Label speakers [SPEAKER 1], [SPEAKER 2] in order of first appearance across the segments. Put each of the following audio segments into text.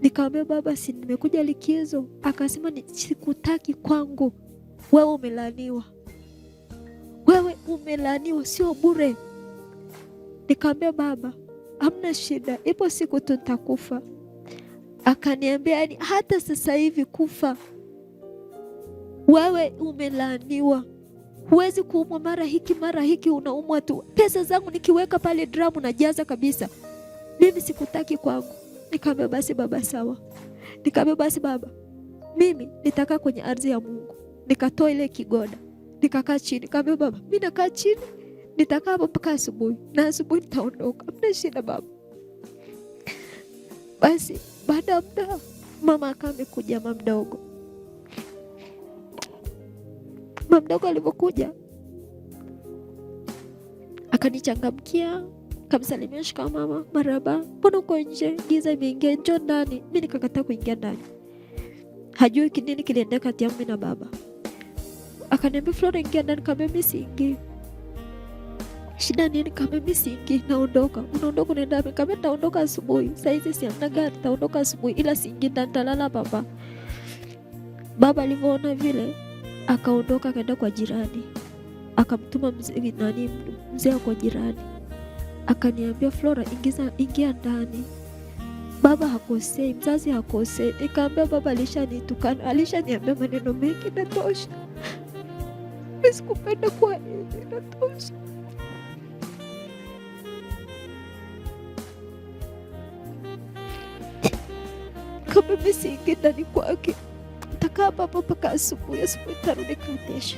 [SPEAKER 1] Nikamwambia baba, si nimekuja likizo. Akasema sikutaki kwangu, wewe umelaaniwa, wewe umelaaniwa, sio bure. Nikamwambia baba, hamna shida, ipo siku tu nitakufa. Akaniambia yani hata sasa hivi kufa, wewe umelaaniwa, huwezi kuumwa mara hiki unaumwa tu. Pesa zangu nikiweka pale dramu najaza kabisa, mimi sikutaki kwangu. Nikamwambia basi baba sawa. Nikamwambia basi baba, mimi nitakaa kwenye ardhi ya Mungu. Nikatoa ile kigoda, nikakaa chini. Nikamwambia baba, mimi nakaa chini, nitakaa hapo mpaka asubuhi, na asubuhi nitaondoka, hamna shida baba. Basi baada ya muda mama akamekuja, mama mdogo. Mama mdogo alipokuja akanichangamkia, kamsalimia, shika mama, marhaba, mbona uko nje, giza imeingia, njoo ndani. Mimi nikakataa kuingia ndani, hajui nini kiliendeka kati yangu na baba. Akaniambia Flora, ingia ndani. Nikamwambia mimi siingii. Shida nini? Nikamwambia mimi siingii, naondoka. Unaondoka unaenda wapi? Nikamwambia nitaondoka asubuhi, saa hizi sina gari, nitaondoka asubuhi, ila siingii ndani, nitalala baba. Baba alivyoona vile akaondoka, akaenda kwa jirani, akamtuma mzee kwa jirani. Akaniambia Flora, ingia ndani. Baba hakosei, mzazi hakosei. Nikamwambia baba alishanitukana, alishaniambia maneno mengi, natosha. Mimi sikupenda kwa hivi, natosha. Kama mimi siingia ndani kwake, nitakaa hapa mpaka asubuhi, asubuhi nitarudi kesho.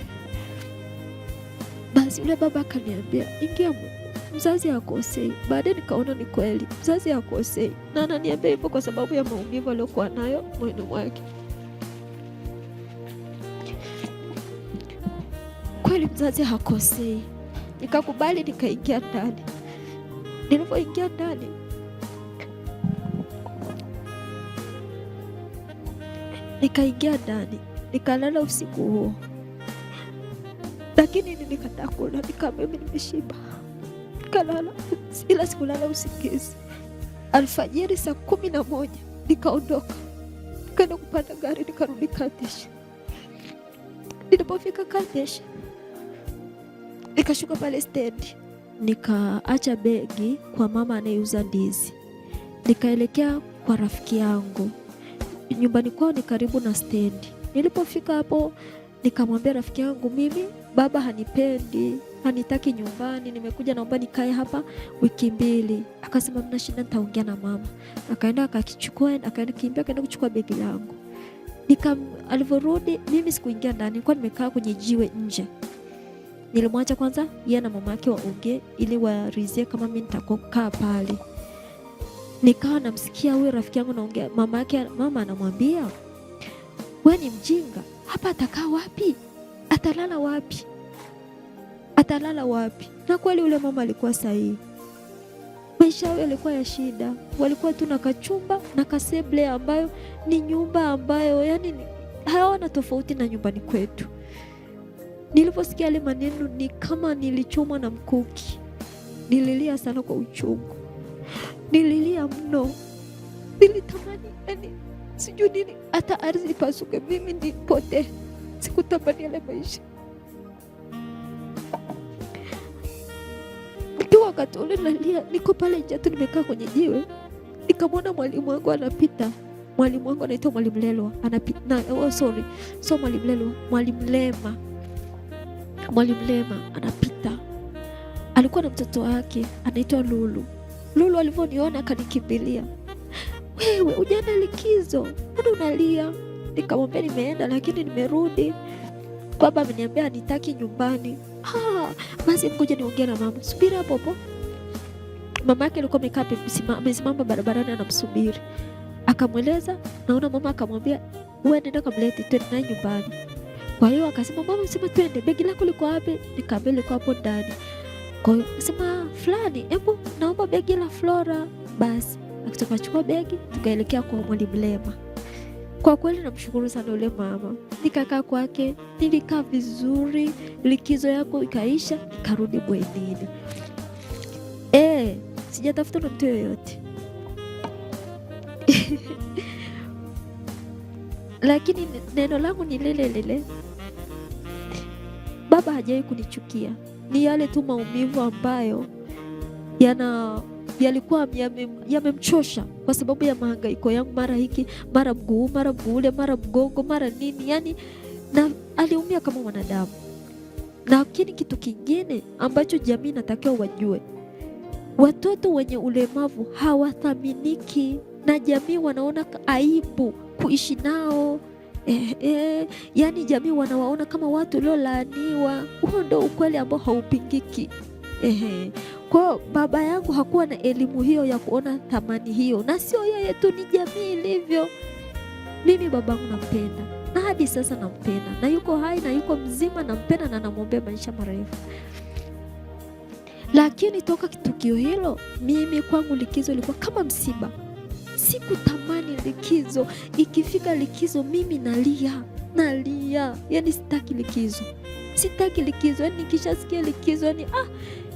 [SPEAKER 1] Basi yule baba akaniambia ingia, mzazi hakosei. Baadaye nikaona ni kweli, mzazi hakosei, na ananiambia hivyo kwa sababu ya maumivu aliyokuwa nayo moyoni mwake. Kweli mzazi hakosei. Nikakubali, nikaingia ndani. Nilipoingia ndani, nikalala usiku huo, lakini nilikataa kula. Nikamwambia mimi nimeshiba, nikalala, ila sikulala usingizi. Alfajiri saa 11 nikaondoka, nikaenda kupanda gari, nikarudi Kadesh. Nilipofika Kadesh, nikashuka pale stendi, nikaacha begi kwa mama anayeuza ndizi, nikaelekea kwa rafiki yangu. Nyumbani kwao ni karibu na stendi. Nilipofika hapo, nikamwambia rafiki yangu, mimi baba hanipendi, hanitaki nyumbani, nimekuja naomba nikae hapa wiki 2. Akasema mna shida, nitaongea na mama. Akaenda akakichukua, akaenda kuchukua begi langu. Alivyorudi, mimi sikuingia ndani, nilikuwa nimekaa kwenye jiwe nje. Nilimwacha kwanza yeye na mama yake waongee ili warizie kama mimi nitakokaa pale. Nikawa namsikia huyo rafiki yangu naongea, mama anamwambia, wewe ni mjinga, hapa atakaa wapi? Atalala wapi? Na kweli yule mama alikuwa sahihi. Maisha yao yalikuwa ya shida. Walikuwa tu na kachumba na kaseble ambayo ni nyumba ambayo yani hawana tofauti na nyumbani kwetu. Niliposikia yale maneno ni kama nilichomwa na mkuki. Nililia sana kwa uchungu. Nililia mno. Nilitamani yani sijui nini, hata ardhi ipasuke mimi nipotee. Sikutamani yale maisha. Wakati ule nalia, niko pale nje tu nimekaa kwenye jiwe, nikamwona mwalimu wangu anapita. Mwalimu wangu anaitwa Mwalimu Lelwa, anapita Mwalimu Lema anapita. Alikuwa na mtoto wake anaitwa Lulu. Lulu alivyoniona akanikimbilia, wewe hujana likizo, mbona unalia? Nikamwambia nimeenda lakini nimerudi, baba ameniambia anitaki nyumbani. Basi mkuja niongee na mama. Subiri hapo hapo. Mama yake alikuwa amesimama barabarani anamsubiri. Akamweleza, naona mama akamwambia, wewe nenda kamlete twende naye nyumbani. Kwa hiyo akasema, mama sema twende, begi lako liko wapi? Nikamwambia liko hapo ndani. Kwa hiyo akasema, fulani, hebu naomba begi la Flora. Basi akachukua begi, tukaelekea kwa Mwalimu Lema. Kwa kweli namshukuru sana yule mama. Nikakaa kwake, nilikaa vizuri, likizo yako ikaisha, nikarudi bwenini. Sijatafuta na mtu yoyote. lakini neno langu ni lile lile. Baba hajawahi kunichukia, ni yale tu maumivu ambayo yalikuwa yamemchosha kwa sababu ya mahangaiko yangu, mara hiki mara mguu, mara mguu ule, mara mgongo, mara nini, yani na aliumia kama mwanadamu. Lakini kitu kingine ambacho jamii natakiwa wajue, watoto wenye ulemavu hawathaminiki na jamii, wanaona aibu kuishi nao. Yani jamii wanawaona kama watu waliolaaniwa. Huo ndo ukweli ambao haupingiki. Kwa baba yangu hakuwa na elimu hiyo ya kuona thamani hiyo, na sio yeye tu, ni jamii ilivyo. Mimi babangu nampenda na hadi sasa nampenda, na yuko hai na yuko mzima, nampenda na namwombea maisha marefu. Lakini toka tukio hilo, mimi kwangu likizo ilikuwa kama msiba. Sikutamani likizo. Ikifika likizo mimi nalia. Yani sitaki likizo. Yani nikishasikia likizo, yani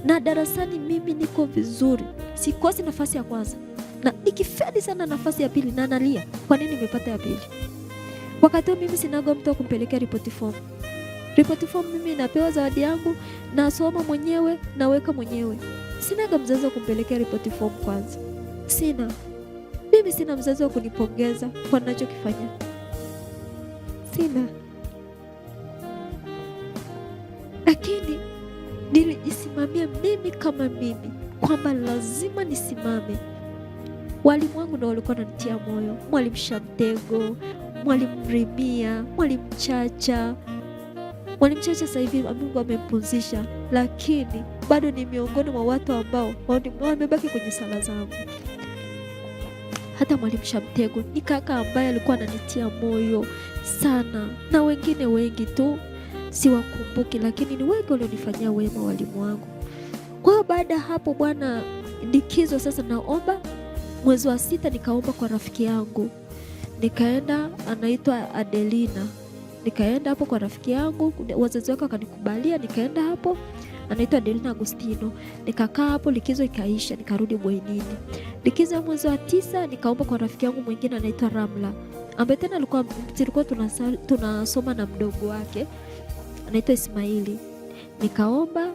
[SPEAKER 1] na darasani mimi niko vizuri, sikosi nafasi ya kwanza, na ikifeli sana nafasi ya pili na nalia, kwa nini nimepata ya pili? Wakati mimi sinaga mtu kumpelekea report form. Report form mimi napewa zawadi yangu, nasoma mwenyewe, naweka mwenyewe. Sinaga mzazi wa kumpelekea report form kwanza. Mimi sina mzazi wa kunipongeza kwa ninachokifanya. Sina. Lakini nilijisimamia mimi kama mimi kwamba lazima nisimame. Walimu wangu ndio walikuwa wananitia moyo. Mwalimu Shamtego, Mwalimu Mrimia, Mwalimu Chacha. Mwalimu Chacha sasa hivi Mungu amempumzisha, lakini bado ni miongoni mwa watu ambao wamebaki kwenye sala zangu. Hata Mwalimu Shamtego ni kaka ambaye alikuwa ananitia moyo sana, na wengine wengi tu siwakumbuki, lakini ni wengi walionifanyia wema walimu wangu. Kwa baada hapo bwana, likizo sasa naomba mwezi wa 6, nikaomba kwa rafiki yangu. Nikaenda, anaitwa Adelina. Nikaenda hapo kwa rafiki yangu, wazazi wake wakanikubalia, nikaenda hapo, anaitwa Adelina Agustino. Nikakaa hapo, likizo ikaisha, nikarudi bwenini. Likizo ya mwezi wa 9 nikaomba kwa rafiki yangu mwingine anaitwa Ramla, ambaye tena tulikuwa tunasoma na mdogo wake anaitwa Ismaili. Nikaomba,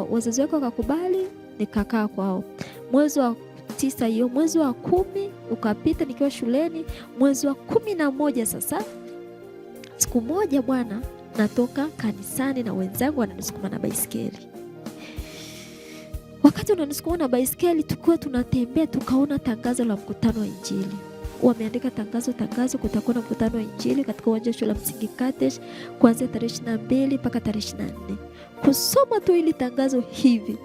[SPEAKER 1] wazazi wake wakakubali, nikakaa kwao. Mwezi wa 9 hiyo, mwezi wa 10 ukapita nikiwa shuleni. Mwezi wa 11 sasa, siku moja bwana, natoka kanisani na wenzangu wananisukuma na baisikeli. Wakati wananisukuma na baisikeli, tukiwa tunatembea, tukaona tangazo la mkutano wa Injili. Wameandika tangazo, kutakuwa na mkutano wa Injili katika uwanja wa shule ya msingi Katesh kuanzia tarehe 22 mpaka tarehe 24. Kusoma tu ili tangazo hivi,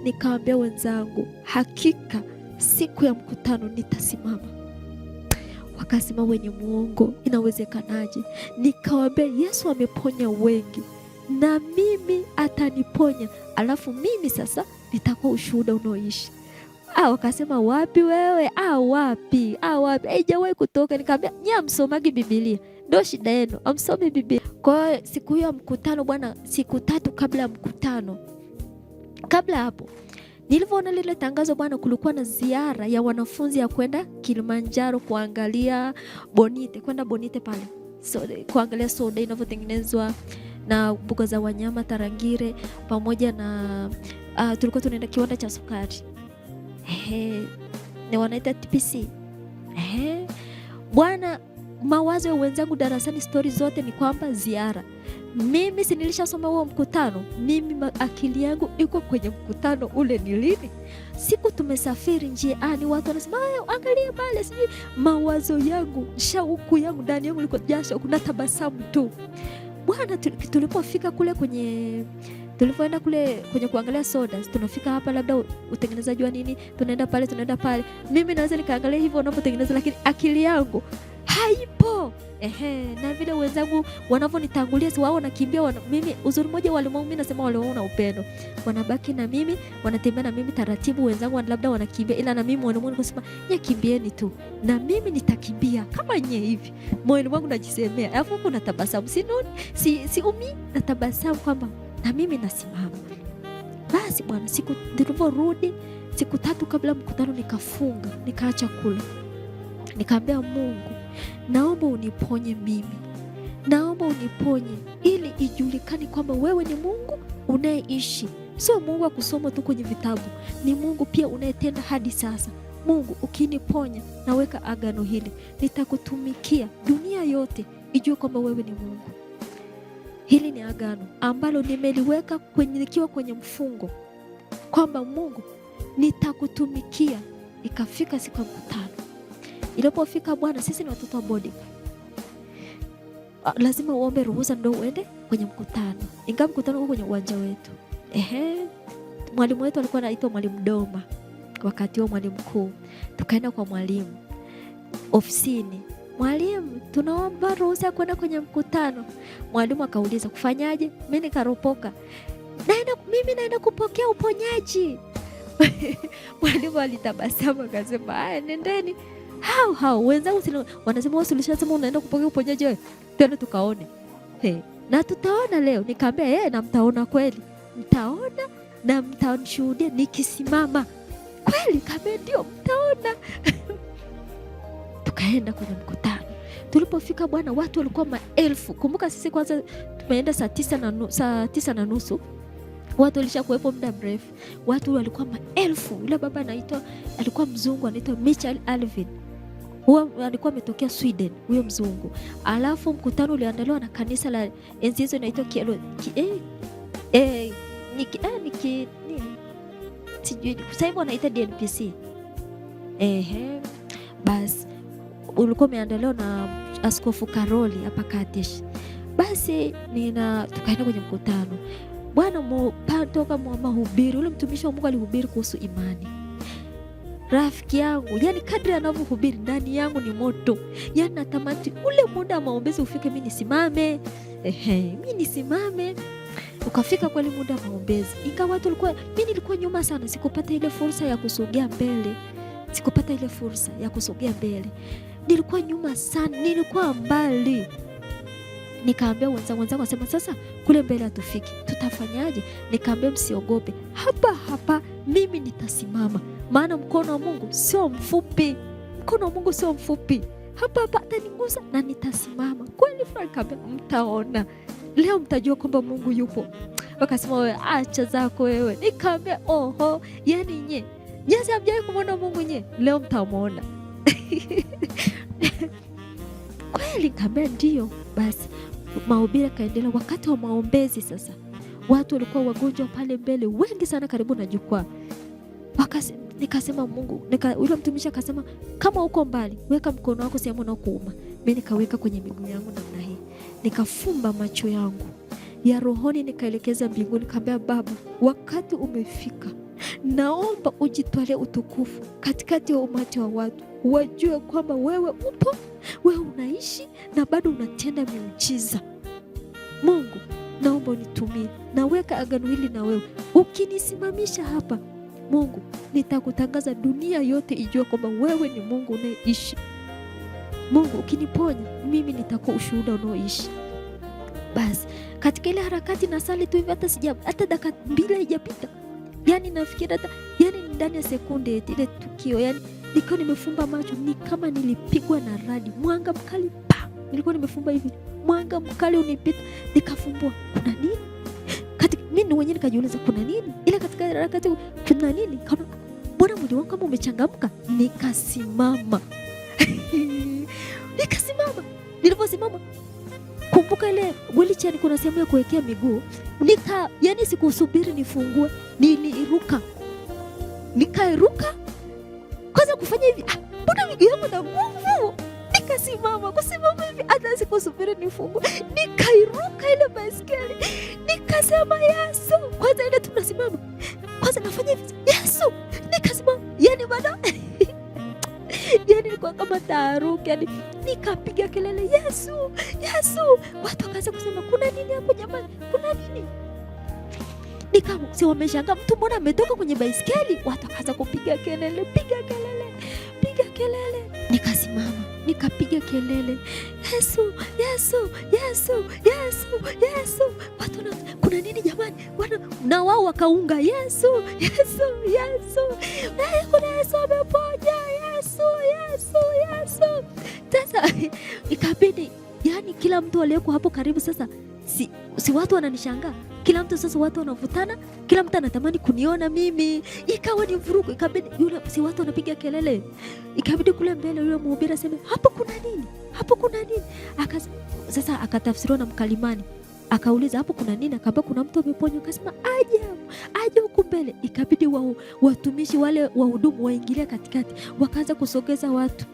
[SPEAKER 1] nikaambia wenzangu, hakika siku ya mkutano nitasimama. Wakasema wenye muongo, inawezekanaje? Nikawaambia Yesu ameponya wengi, na mimi ataniponya, alafu mimi sasa nitakuwa ushuhuda unaoishi. Wakasema wapi wewe? Wapi? Haijawahi kutoka. Nikamwambia nyie msomagi Biblia, ndio shida yenu, amsome Biblia. Kwa siku hiyo ya mkutano bwana, siku 3 kabla ya mkutano, kabla hapo nilivyoona lile tangazo bwana, kulikuwa na ziara ya wanafunzi ya kwenda Kilimanjaro kuangalia bonite, kwenda bonite pale, kuangalia soda inavyotengenezwa na mbuga za wanyama Tarangire, pamoja na tulikuwa tunaenda kiwanda cha sukari. Ni wanaita TPC. Bwana, mawazo ya wenzangu darasani, stori zote ni kwamba ziara. Mimi si nilishasoma huo mkutano, mimi akili yangu iko kwenye mkutano ule. Ni lini? Siku tumesafiri njiani, watu wanasema angalia pale, sijui. Mawazo yangu, shauku yangu, ndani yangu liko jasho, kuna tabasamu tu. Bwana, tulipofika kule tulipoenda kule kwenye kuangalia soda, tunafika hapa labda utengenezaji wa nini, tunaenda pale. Mimi naweza nikaangalia hivyo wanapotengeneza, lakini akili yangu haipo. Na vile wenzangu wanavyonitangulia, si wao wanakimbia, mimi uzuri mmoja walimu, mimi nasema wale wao na upendo, wanabaki na mimi, wanatembea na mimi taratibu. Wenzangu labda wanakimbia, ila na mimi walimu nikasema nyie kimbieni tu, na mimi nitakimbia kama nyie hivi. Moyo wangu najisemea, alafu kuna tabasamu, si umi na tabasamu kwamba na mimi nasimama. Basi bwana, siku niliporudi, siku 3 kabla mkutano, nikafunga, nikaacha kula. Nikaambia Mungu, naomba uniponye mimi, naomba uniponye, ili ijulikane kwamba wewe ni Mungu unayeishi, sio Mungu wa kusoma tu kwenye vitabu, ni Mungu pia unayetenda hadi sasa. Mungu, ukiniponya, naweka agano hili, nitakutumikia, dunia yote ijue kwamba wewe ni Mungu. Hili ni agano ambalo nimeliweka nikiwa kwenye mfungo, kwamba Mungu, nitakutumikia. Ikafika siku ya mkutano. Ilipofika, Bwana, sisi ni watoto wa bodi, lazima uombe ruhusa ndio uende kwenye mkutano, ingawa mkutano uko kwenye uwanja wetu. Mwalimu wetu alikuwa anaitwa Mwalimu Doma, wakati wa mwalimu mkuu. Tukaenda kwa mwalimu ofisini, mwalimu, tunaomba ruhusa kwenda kwenye mkutano. Mwalimu akauliza, kufanyaje? Mimi nikaropoka, mimi naenda kupokea uponyaji. Mwalimu alitabasamu akasema, haya, nendeni. Hao wenzangu wanasema, wewe ulishasema unaenda kupokea uponyaji wewe, tena tukaone. Na tutaona leo. Nikamwambia, na mtaona kweli, mtaona na mtanishuhudia nikisimama kweli. Kama ndio mtaona. Tukaenda kwenye mkutano. Tulipofika, Bwana, watu walikuwa maelfu. Kumbuka sisi kwanza tumeenda saa 9:30. Watu walishakuwepo muda mrefu. Watu walikuwa maelfu. Yule baba alikuwa mzungu, anaitwa Michael Alvin. Huyo alikuwa ametokea Sweden, huyo mzungu. Alafu mkutano uliandaliwa na kanisa la enzi hizo inaitwa sijui sasa hivi wanaita DNPC. Basi ulikuwa umeandaliwa na Askofu Karoli hapa Katesh. Basi tukaenda kwenye mkutano. Bwana toka mahubiri, ule mtumishi wa Mungu alihubiri kuhusu imani. Rafiki yangu, yani kadri anavyohubiri ndani yangu ni moto. Yani natamani ule muda wa maombezi ufike, mimi nisimame. Mimi nisimame. Ukafika kweli muda wa maombezi. Ingawa watu mimi nilikuwa nyuma sana, sikupata ile fursa ya kusogea mbele. Nilikuwa nyuma sana, nilikuwa mbali. Nikaambia wenzangu wasema, sasa kule mbele hatufiki, tutafanyaje? Nikaambia, msiogope, hapa mimi nitasimama, maana mkono wa Mungu sio mfupi. Hapa atanigusa na nitasimama. Kweli Franka, mtaona leo, mtajua kwamba Mungu yupo. Wakasema, wewe acha zako wewe. Nikaambia, yani nyasi hamjawahi kumwona Mungu leo mtamwona. Kweli kaambia ndio. Basi mahubiri kaendelea. Wakati wa maombezi sasa, watu walikuwa wagonjwa pale mbele wengi sana karibu na jukwaa. Nikasema, Mungu, yule mtumishi akasema, kama uko mbali weka mkono wako sehemu unaokuuma. Mimi nikaweka kwenye miguu yangu namna hii, nikafumba macho yangu ya rohoni, nikaelekeza mbinguni. Nikamwambia, Baba, wakati umefika, naomba ujitwalie utukufu katikati ya umati wa watu, wajue kwamba wewe upo, wewe unaishi na bado unatenda miujiza. Mungu, naomba unitumie, naweka agano hili na wewe. Ukinisimamisha hapa, Mungu, nitakutangaza dunia yote ijue kwamba wewe ni Mungu unayeishi. Mungu, ukiniponya mimi nitakuwa ushuhuda unaoishi. Basi katika ile harakati na sali tu hivi, hata dakika 2 haijapita. Yani nafikiri ndani ya sekunde ile tukio, yani nikiwa nimefumba macho, ni kama nilipigwa na radi, mwanga mkali nilikuwa nimefumba hivi, mwanga mkali unipita, nikafumbua. Kuna nini? Mimi mwenyewe nikajiuliza kuna nini? Ile katika harakati kuna nini? Kama mbona mwili wangu kama umechangamka? Nikasimama. Niliposimama, kumbuka ile wheelchair kuna sehemu ya kuwekea miguu. Yani sikusubiri nifungue, niliruka. Nikairuka. Kwanza kufanya hivi, mbona miguu yangu na nguvu? Nikasimama, kusimama hivi, hata sikusubiri nifungue. Nikairuka ile baiskeli. Nikasema, Yesu. Kwanza ile tunasimama, kwanza nafanya hivi, Yesu. Nikasimama, yani bado yani nilikuwa kama taharuki, yani nikapiga kelele, Yesu, Yesu. Watu wakaanza kusema, kuna nini hapo jamani? Kuna nini? Si wameshangaa, mtu mbona ametoka kwenye baiskeli? Watu wakaanza kupiga kelele, piga kelele. Nikasimama, nikapiga kelele, Yesu, Yesu, Yesu, Yesu, Yesu. Watu kuna nini jamani? Na wao wakaunga, Yesu, Yesu, Yesu. Kuna Yesu ameponya, Yesu, Yesu, Yesu. Sasa ikabidi yani kila mtu aliyeko hapo karibu sasa si watu wananishangaa. Kila mtu sasa watu wanavutana, kila mtu anatamani kuniona mimi. Ikawa ni vurugu, ikabidi yule si watu wanapiga kelele. Ikabidi kule mbele yule mhubiri aseme, "Hapo kuna nini? Hapo kuna nini?" Sasa akatafsiriwa na mkalimani. Akauliza, "Hapo kuna nini?" Akaambia, "Kuna mtu ameponywa." Akasema, "Aje huko mbele." Ikabidi watumishi wale wahudumu waingilia katikati, wakaanza kusogeza watu.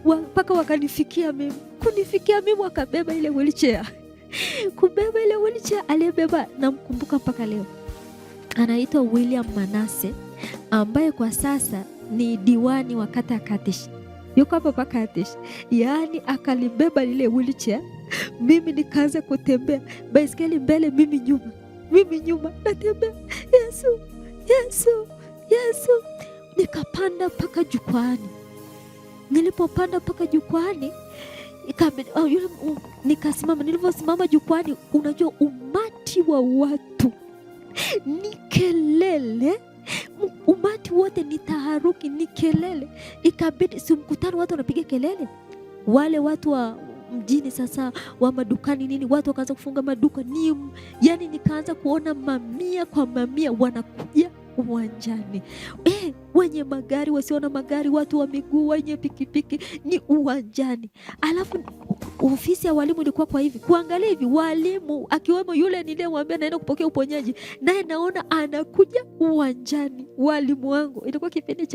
[SPEAKER 1] Mpaka wakanifikia mimi. Kunifikia mimi wakabeba ile wheelchair. Kubeba ile wheelchair aliyebeba namkumbuka mpaka leo. Anaitwa William Manase ambaye kwa sasa ni diwani wa kata ya Katish. Yuko hapa Katish. Yaani akalibeba ile wheelchair, mimi nikaanza kutembea. Baiskeli mbele, mimi nyuma. Natembea. Yesu. Nikapanda mpaka jukwani. Nilipopanda mpaka jukwani, nikasimama. Nilivyosimama jukwani, unajua umati wa watu ni kelele, umati wote ni taharuki, ni kelele. Ikabidi si mkutano, watu wanapiga kelele. Wale watu wa mjini sasa wa madukani nini, watu wakaanza kufunga maduka yani nikaanza kuona mamia kwa mamia wanakuja uwanjani. Wenye magari, wasiona magari, watu wa miguu, wenye pikipiki ni uwanjani. Alafu ofisi ya walimu ilikuwa kwa hivi, kuangalia hivi walimu akiwemo yule niliyemwambia naenda kupokea uponyaji, naye naona anakuja uwanjani. Walimu wangu, ilikuwa kipindi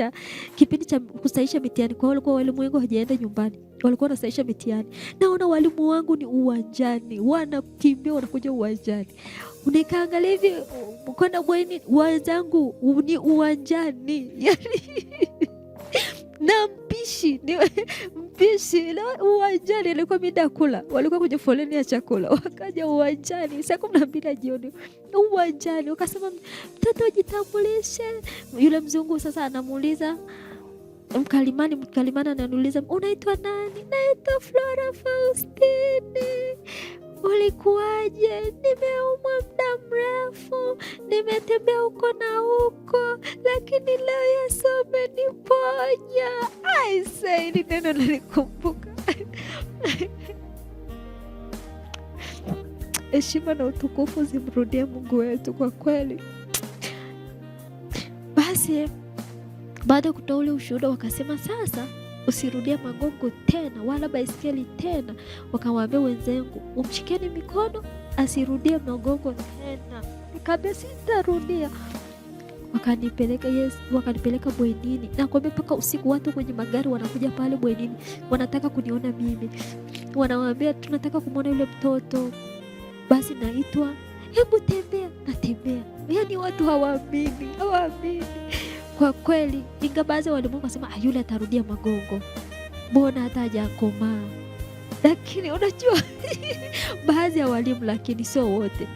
[SPEAKER 1] cha kusahisha mitihani, kwa walikuwa walimu wangu hajaenda nyumbani, walikuwa wanasahisha mitihani. Naona walimu wangu ni uwanjani, wanakimbia wanakuja uwanjani. Nikaangalia hivi kwenda bweni, wenzangu ni uwanjani. Na mpishi uwanjani, alikuwa mida kula, walikuwa kwenye foleni ya chakula, wakaja uwanjani saa 12 jioni uwanjani. Wakasema, "Mtoto jitambulishe." Yule mzungu sasa anamuuliza mkalimani ananiuliza, "Unaitwa nani?" "Naitwa Flora Faustini." "Ulikuwaje?" "Nimeumwa muda mrefu, nimetembea huko na huko, lakini leo Yesu ameniponya." Hili neno nalikumbuka. Heshima na utukufu zimrudie Mungu wetu kwa kweli. Basi baada ya kutoa ule ushuhuda, wakasema, "Sasa usirudie magongo tena wala baiskeli tena." Wakamwambia wenzangu, "Umshikeni mikono asirudie magongo tena." Nikamwambia, "Sitarudia." Wakanipeleka bwenini. Nakwambia mpaka usiku watu kwenye magari wanakuja pale bwenini, wanataka kuniona mimi. Wanawaambia, "Tunataka kumwona yule mtoto." Basi naitwa, "Hebu tembea." Natembea. Yaani watu hawaamini. Kwa kweli, inga baadhi ya walimu wasema, "Yule atarudia magongo, mbona hata hajakomaa?" Lakini unajua baadhi ya walimu, lakini sio wote,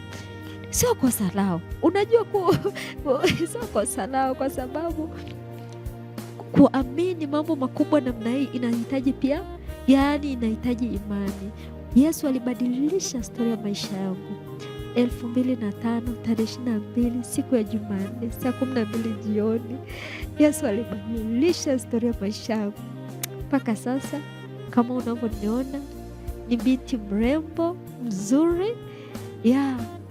[SPEAKER 1] sio kosa lao. Unajua sio kosa lao, kwa sababu kuamini mambo makubwa namna hii inahitaji pia, yaani inahitaji imani. Yesu alibadilisha historia ya maisha yangu 2005 tarehe 22 siku ya Jumanne saa 12 jioni. Yesu alibadilisha historia ya maisha yangu. Mpaka sasa kama unavyoniona ni binti mrembo mzuri.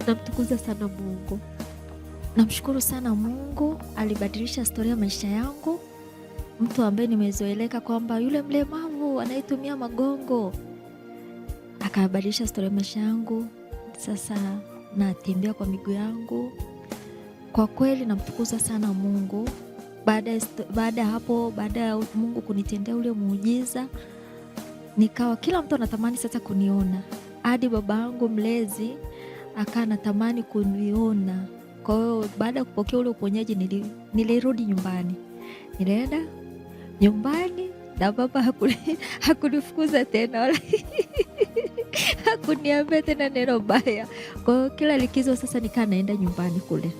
[SPEAKER 1] Namtukuza sana Mungu. Namshukuru sana Mungu, alibadilisha historia ya maisha yangu. Mtu ambaye nimezoeleka kwamba yule mlemavu anayetumia magongo, akabadilisha historia ya maisha yangu. Sasa natembea kwa miguu yangu. Kwa kweli namtukuza sana Mungu. Baada ya hapo, baada ya Mungu kunitendea ule muujiza, nikawa kila mtu anatamani sasa kuniona. Hadi baba yangu mlezi akawa anatamani kuniona. Kwa hiyo baada ya kupokea ule uponyaji nilirudi nyumbani. Nilienda nyumbani na baba hakunifukuza tena wala hakuniambia tena neno baya. Kwa hiyo kila likizo sasa nikaa naenda nyumbani kule.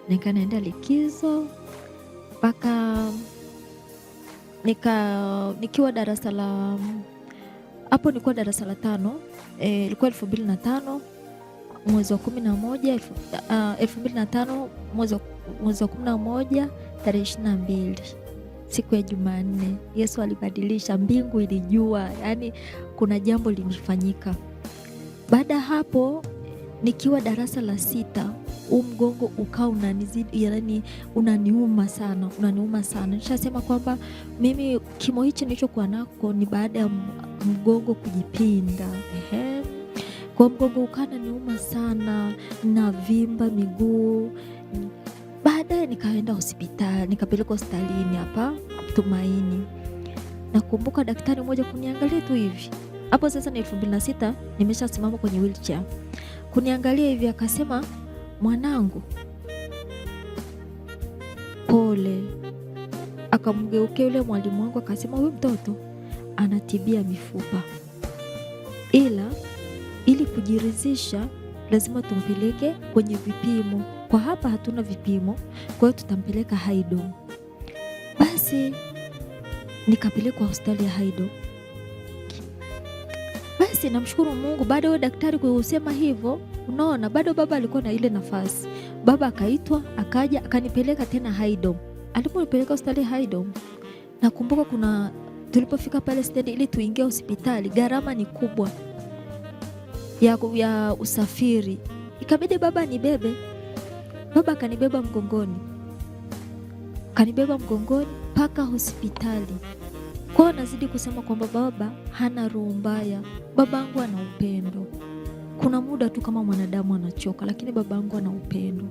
[SPEAKER 1] Nikaa naenda likizo mpaka nikiwa darasa la hapo, nilikuwa darasa la 5. Ilikuwa 2005. mwezi wa 11 2005 mwezi wa 11 tarehe 22, siku ya Jumanne. Yesu alibadilisha, mbingu ilijua, yani kuna jambo lilifanyika. Baada ya hapo nikiwa darasa la 6, mgongo ukao unanizidi, yani unaniuma sana. Nishasema kwamba mimi kimo hichi nilichokuwa nako ni baada ya mgongo kujipinda. Kwa mgongo ukana niuma sana, na vimba miguu. Baadaye nikaenda hospitali, nikapelekwa hospitalini hapa Tumaini. Nakumbuka daktari mmoja kuniangalia tu hivi. Hapo sasa ni 2006, nimeshasimama kwenye wheelchair. Kuniangalia hivi akasema, mwanangu, pole. Akamgeukea yule mwalimu wangu akasema, huyu mtoto anatibia mifupa, ila ili kujiridhisha lazima tumpeleke kwenye vipimo. Kwa hapa hatuna vipimo, kwa hiyo tutampeleka Haido. Basi nikapelekwa hospitali ya Haido. Basi namshukuru Mungu, baada ya daktari kusema hivyo, unaona bado baba alikuwa na ile nafasi. Baba akaitwa, akaja akanipeleka tena Haido. Aliponipeleka hospitali ya Haido, nakumbuka tulipofika pale stendi ili tuingie hospitali, gharama ni kubwa ya usafiri. Ikabidi baba nibebe. Baba kanibeba mgongoni mpaka hospitali. Kwa hiyo nazidi kusema kwamba baba hana roho mbaya, babangu ana upendo. Kuna muda tu kama mwanadamu anachoka, lakini babangu ana upendo.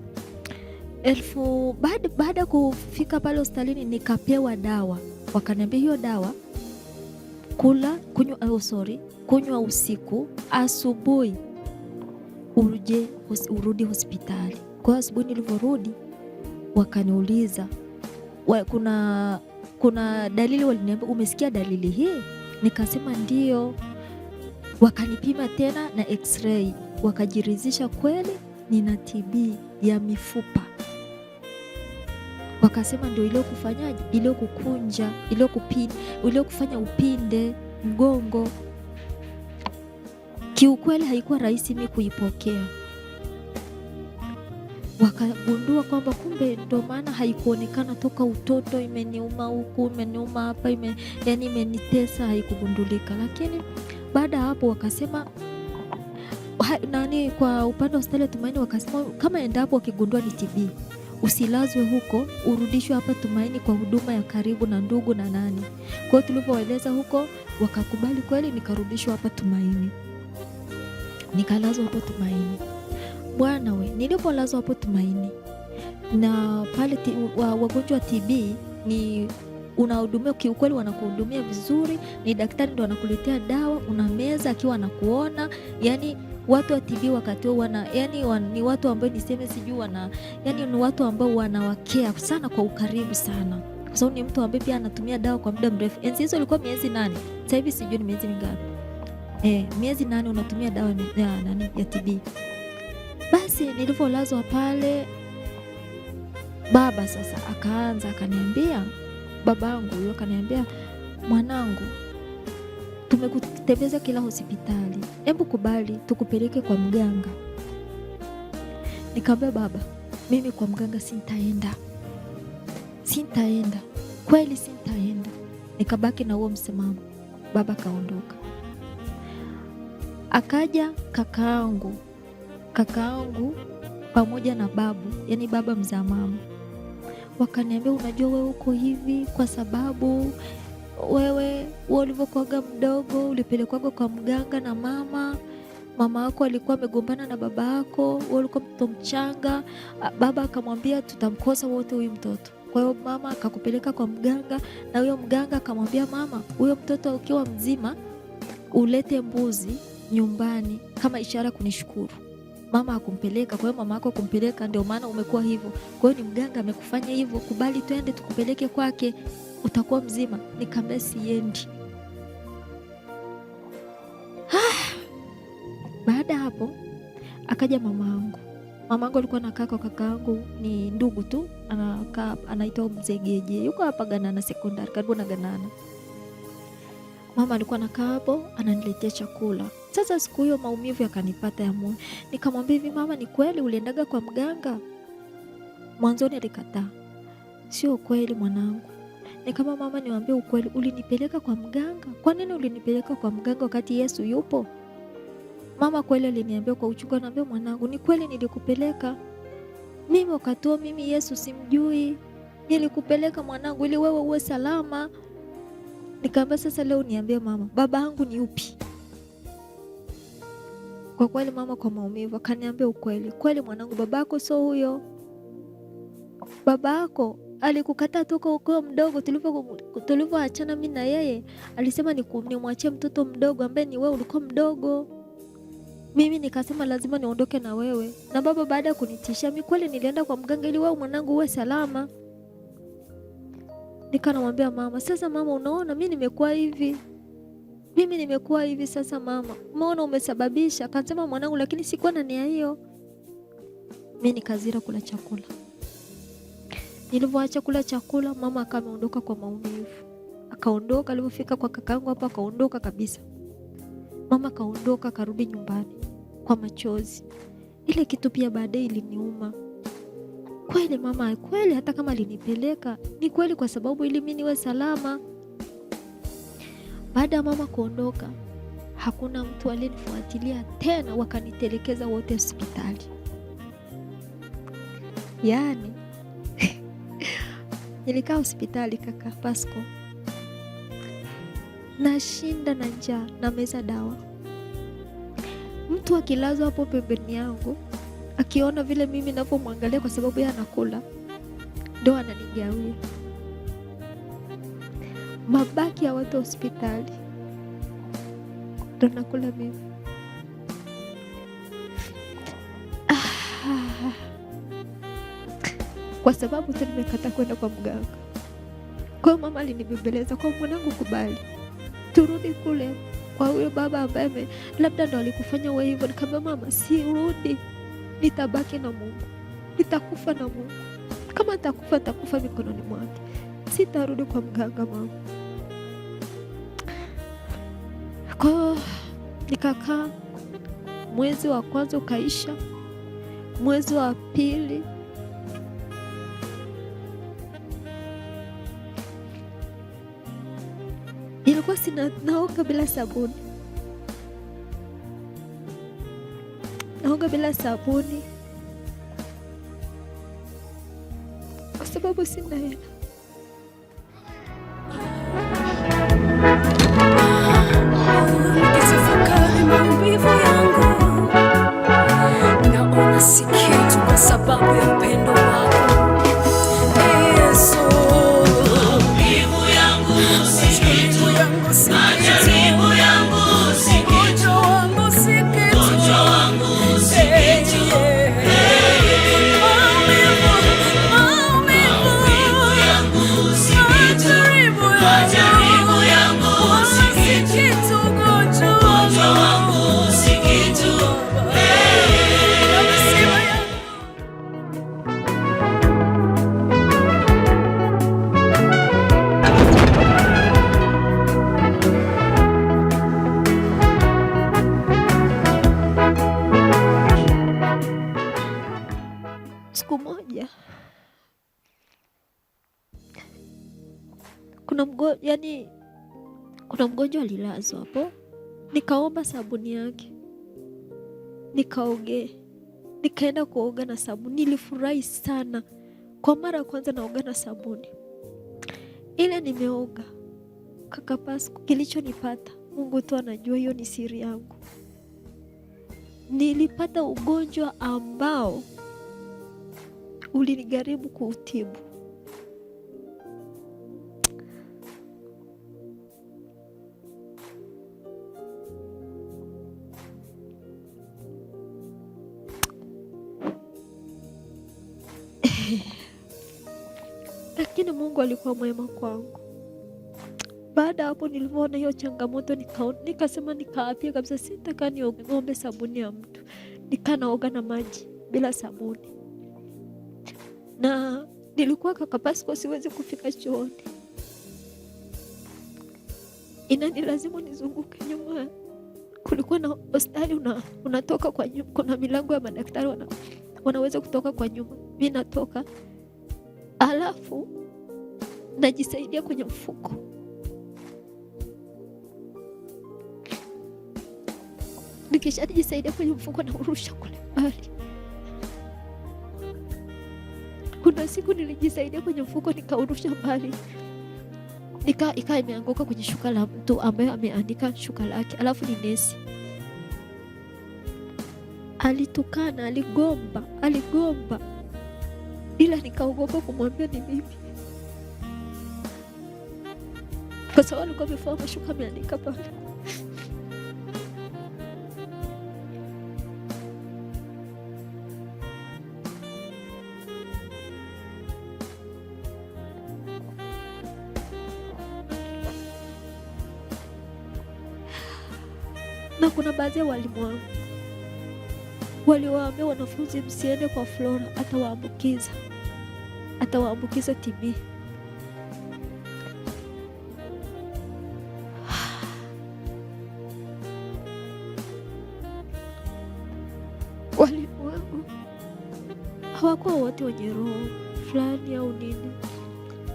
[SPEAKER 1] Baada ya kufika pale hospitalini nikapewa dawa. Wakaniambia hiyo dawa kunywa usiku, asubuhi urudi hospitali. Kwa hiyo asubuhi nilivyorudi, wakaniuliza kuna dalili, waliniambia umesikia dalili hii? Nikasema ndio. Wakanipima tena na x-ray, wakajiridhisha kweli nina TB ya mifupa. Wakasema ndio ile kufanyaje, ile kukunja, ile kufanya upinde mgongo. Kiukweli haikuwa rahisi mimi kuipokea. Wakagundua kwamba kumbe ndio maana haikuonekana toka utoto, imeniuma huku, imeniuma hapa, yani imenitesa, haikugundulika. Lakini baada hapo wakasema kwa upande wa hospitali Tumaini, wakasema kama endapo wakigundua ni TB, usilazwe huko, urudishwe hapa Tumaini kwa huduma ya karibu na ndugu na nani. Kwa hiyo tulipoeleza huko wakakubali kweli, nikarudishwa hapa Tumaini, nikalazwa hapo Tumaini. Bwana we, nilipolazwa hapo Tumaini na pale wagonjwa wa TB ni unahudumia kiukweli, wanakuhudumia vizuri, ni daktari ndo anakuletea dawa, unameza akiwa anakuona. Yani watu wa TB wakati huo ni watu ambao niseme sijui ni watu ambao wanawakea sana kwa ukaribu sana, kwa sababu ni mtu ambaye pia anatumia dawa kwa muda mrefu. Enzi hizo ilikuwa miezi 8, sasa hivi sijui ni miezi mingapi. Miezi 8 unatumia dawa ya TB. Basi nilivyolazwa pale, baba sasa akaniambia, babangu huyo akaniambia, mwanangu, tumekutembeza kila hospitali, hebu kubali tukupeleke kwa mganga. Nikamwambia baba, mimi kwa mganga sintaenda, kweli sintaenda. Nikabaki na huo msimamo. Baba kaondoka. Akaja kakaangu pamoja na babu, yani baba mzaa mama. Wakaniambia, unajua wewe uko hivi kwa sababu wewe ulivyokuwaga mdogo ulipelekwaga kwa mganga na mama yako alikuwa amegombana na baba yako, wewe ulikuwa mtoto mchanga. Baba akamwambia tutamkosa wote huyu mtoto. Kwa hiyo mama akakupeleka kwa mganga, na huyo mganga akamwambia mama, huyo mtoto ukiwa mzima ulete mbuzi nyumbani kama ishara kunishukuru. Mama akumpeleka, kwa hiyo mama yako kumpeleka, ndio maana umekuwa hivyo. Kwa hiyo ni mganga amekufanya hivyo, kubali twende tukupeleke kwake, utakuwa mzima. Nikamwambia siendi. Baada hapo akaja mamangu. Mamangu alikuwa anakaa kwa kakaangu, ni ndugu tu, anaitwa Mzegeje, yuko hapa Ganana Sekondari, karibu na Ganana. Mama alikuwa anakaa hapo ananiletea chakula. Sasa siku hiyo maumivu yakanipata ya moyo. Nikamwambia, hivi mama, ni kweli uliendaga kwa mganga? Mwanzoni alikataa. Sio kweli mwanangu. Nikama mama, niwaambie ukweli, ulinipeleka kwa mganga? Kwa nini ulinipeleka kwa mganga wakati Yesu yupo? Mama kweli aliniambia kwa uchungu, ananiambia, mwanangu, ni kweli nilikupeleka. Mimi wakati mimi Yesu simjui. Nilikupeleka mwanangu ili wewe uwe salama. Nikamwambia, sasa leo niambie mama, baba yangu ni upi? Kwa kweli mama kwa maumivu akaniambia ukweli. Kweli mwanangu, babako sio huyo. Babako alikukataa toka ukiwa mdogo, tulivyoachana mimi na yeye. Alisema nimwachie mtoto mdogo ambaye ni wewe, ulikuwa mdogo. Mimi nikasema lazima niondoke na wewe. Na baba baada ya kunitishia, mimi kweli nilienda kwa mganga ili wewe mwanangu uwe salama. Nikamwambia mama, sasa mama, unaona mimi nimekuwa hivi. Mimi nimekuwa hivi sasa mama. Umeona umesababisha. Akasema mwanangu, lakini sikuwa na nia hiyo. Mimi nikazira kula chakula. Nilivyoacha kula chakula, mama akaondoka kwa maumivu. Akaondoka, alipofika kwa kakangu hapa akaondoka kabisa. Mama kaondoka, karudi nyumbani kwa machozi. Ile kitu pia baadaye iliniuma. Kweli mama, kweli hata kama alinipeleka, ni kweli kwa sababu ili mimi niwe salama. Baada ya mama kuondoka, hakuna mtu aliyenifuatilia tena, wakanitelekeza wote hospitali. Yaani nilikaa hospitali kaka Pasco. Nashinda na njaa na meza dawa. Mtu akilazwa hapo pembeni yangu, akiona vile mimi ninapomwangalia kwa sababu yeye anakula, ndo ananigawia. Mabaki ya watu hospitali ndo nakula mimi. Kwa sababu tu nimekataa kwenda kwa mganga. Kwa hiyo mama alinibembeleza, kwa mwanangu, kubali turudi kule kwa huyo baba ambaye labda ndo alikufanya wewe hivyo. Nikamwambia mama, sirudi, nitabaki na Mungu, nitakufa na Mungu. Kama nitakufa mikononi mwake, sitarudi kwa mganga mama. Kwa hiyo nikakaa, mwezi wa kwanza ukaisha, mwezi wa pili nilikuwa naoga bila sabuni. Naoga bila sabuni kwa sababu sina hela. Nikitafakari maumivu yangu, naona si kitu kwa sababu ya upendo wako Yesu. Maumivu yangu si kitu, majaribu yangu si kitu, ugonjwa wangu si kitu. Maumivu yangu si kitu, majaribu yangu si kitu, ugonjwa wangu si kitu. Siku moja kuna mgonjwa alilazwa hapo. Nikaomba sabuni yake, nikaoge, nikaenda kuoga na sabuni. Nilifurahi sana, kwa mara ya kwanza naoga na sabuni. Ile nimeoga kaka Pasco, kilichonipata Mungu tu anajua, hiyo ni siri yangu. Nilipata ugonjwa ambao ulinigaribu kuutibu. Lakini Mungu alikuwa mwema kwangu. Baada hapo nilipoona hiyo changamoto, nikasema nikaapia kabisa, sitaka niombe sabuni ya mtu. Nikanaoga na maji bila sabuni. Na nilikuwa kaka Pasco, siwezi kufika chooni. inanilazimu nizunguke nyuma. Kulikuwa na hospitali unatoka kwa nyuma, kuna milango ya madaktari wanaweza kutoka kwa nyuma. Mimi natoka, alafu najisaidia kwenye mfuko. Nikishajisaidia kwenye mfuko na urusha kule mbali. Kuna siku nilijisaidia kwenye mfuko nikaurusha mbali, ikawa imeanguka kwenye shuka la mtu ambaye ameandika shuka lake, alafu ni nesi. Alitukana, aligomba, ila nikaogopa kumwambia ni mimi, kwa sababu alikuwa amefua mashuka ameandika pale. Na kuna baadhi ya walimu wangu waliwaambia wanafunzi, msiende kwa Flora, atawaambukiza TB. Walimu wangu hawakuwa wote wenye roho fulani au nini.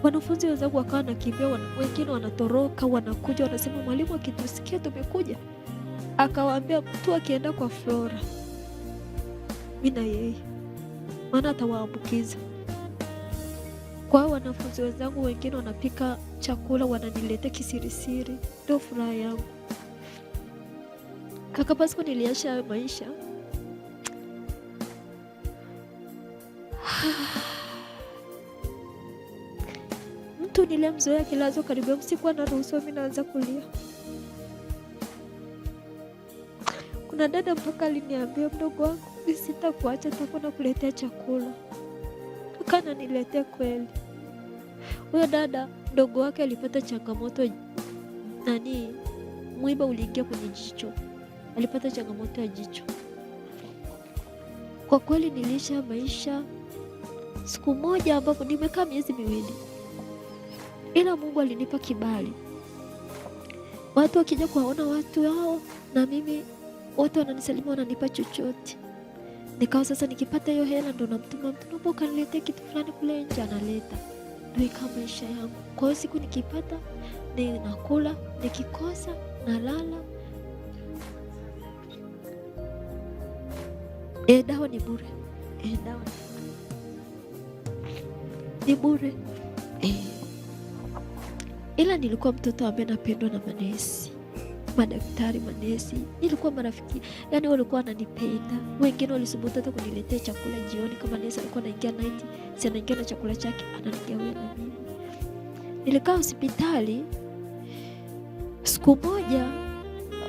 [SPEAKER 1] Wanafunzi wenzangu wakawa wanakimbia, wengine wanatoroka, wanakuja wanasema, mwalimu akitusikia tumekuja. Akawaambia mtu akienda kwa Flora, mimi na yeye, maana atawaambukiza. Kwa hiyo wanafunzi wenzangu wengine wanapika chakula wananiletea kisirisiri, ndio furaha yangu. Kaka Pasco niliacha hayo maisha. Mtu nilimzoea kilazo karibu usiku anaruhusu mimi naanza kulia. Kuna dada mpaka aliniambia, mdogo wangu, sitakuacha, nitakuwa nakuletea chakula. Akana niletea kweli. Huyo dada mdogo wake alipata changamoto, mwiba uliingia kwenye jicho. Alipata changamoto ya jicho. Kwa kweli nilisha maisha. Siku moja ambapo nimekaa miezi 2. Ila Mungu alinipa kibali. Watu wakija kuwaona watu hao na mimi, wote wananisalimia, wananipa chochote. Nikawa sasa nikipata hiyo hela ndo namtuma mtu, naomba ukaniletee kitu fulani kule nje, analeta. Ndio ikawa maisha yangu. Kwa hiyo siku nikipata ninakula, nikikosa nalala. Dawa ni bure. Dawa ni bure. Ila nilikuwa mtoto ambaye napendwa na manesi, madaktari, manesi. Nilikuwa marafiki, yani walikuwa wananipenda. Wengine walisubutu hata kuniletea chakula jioni, kama nesi alikuwa anaingia night, si anaingia na chakula chake ananigawia na mimi. Nilikaa hospitali. Siku moja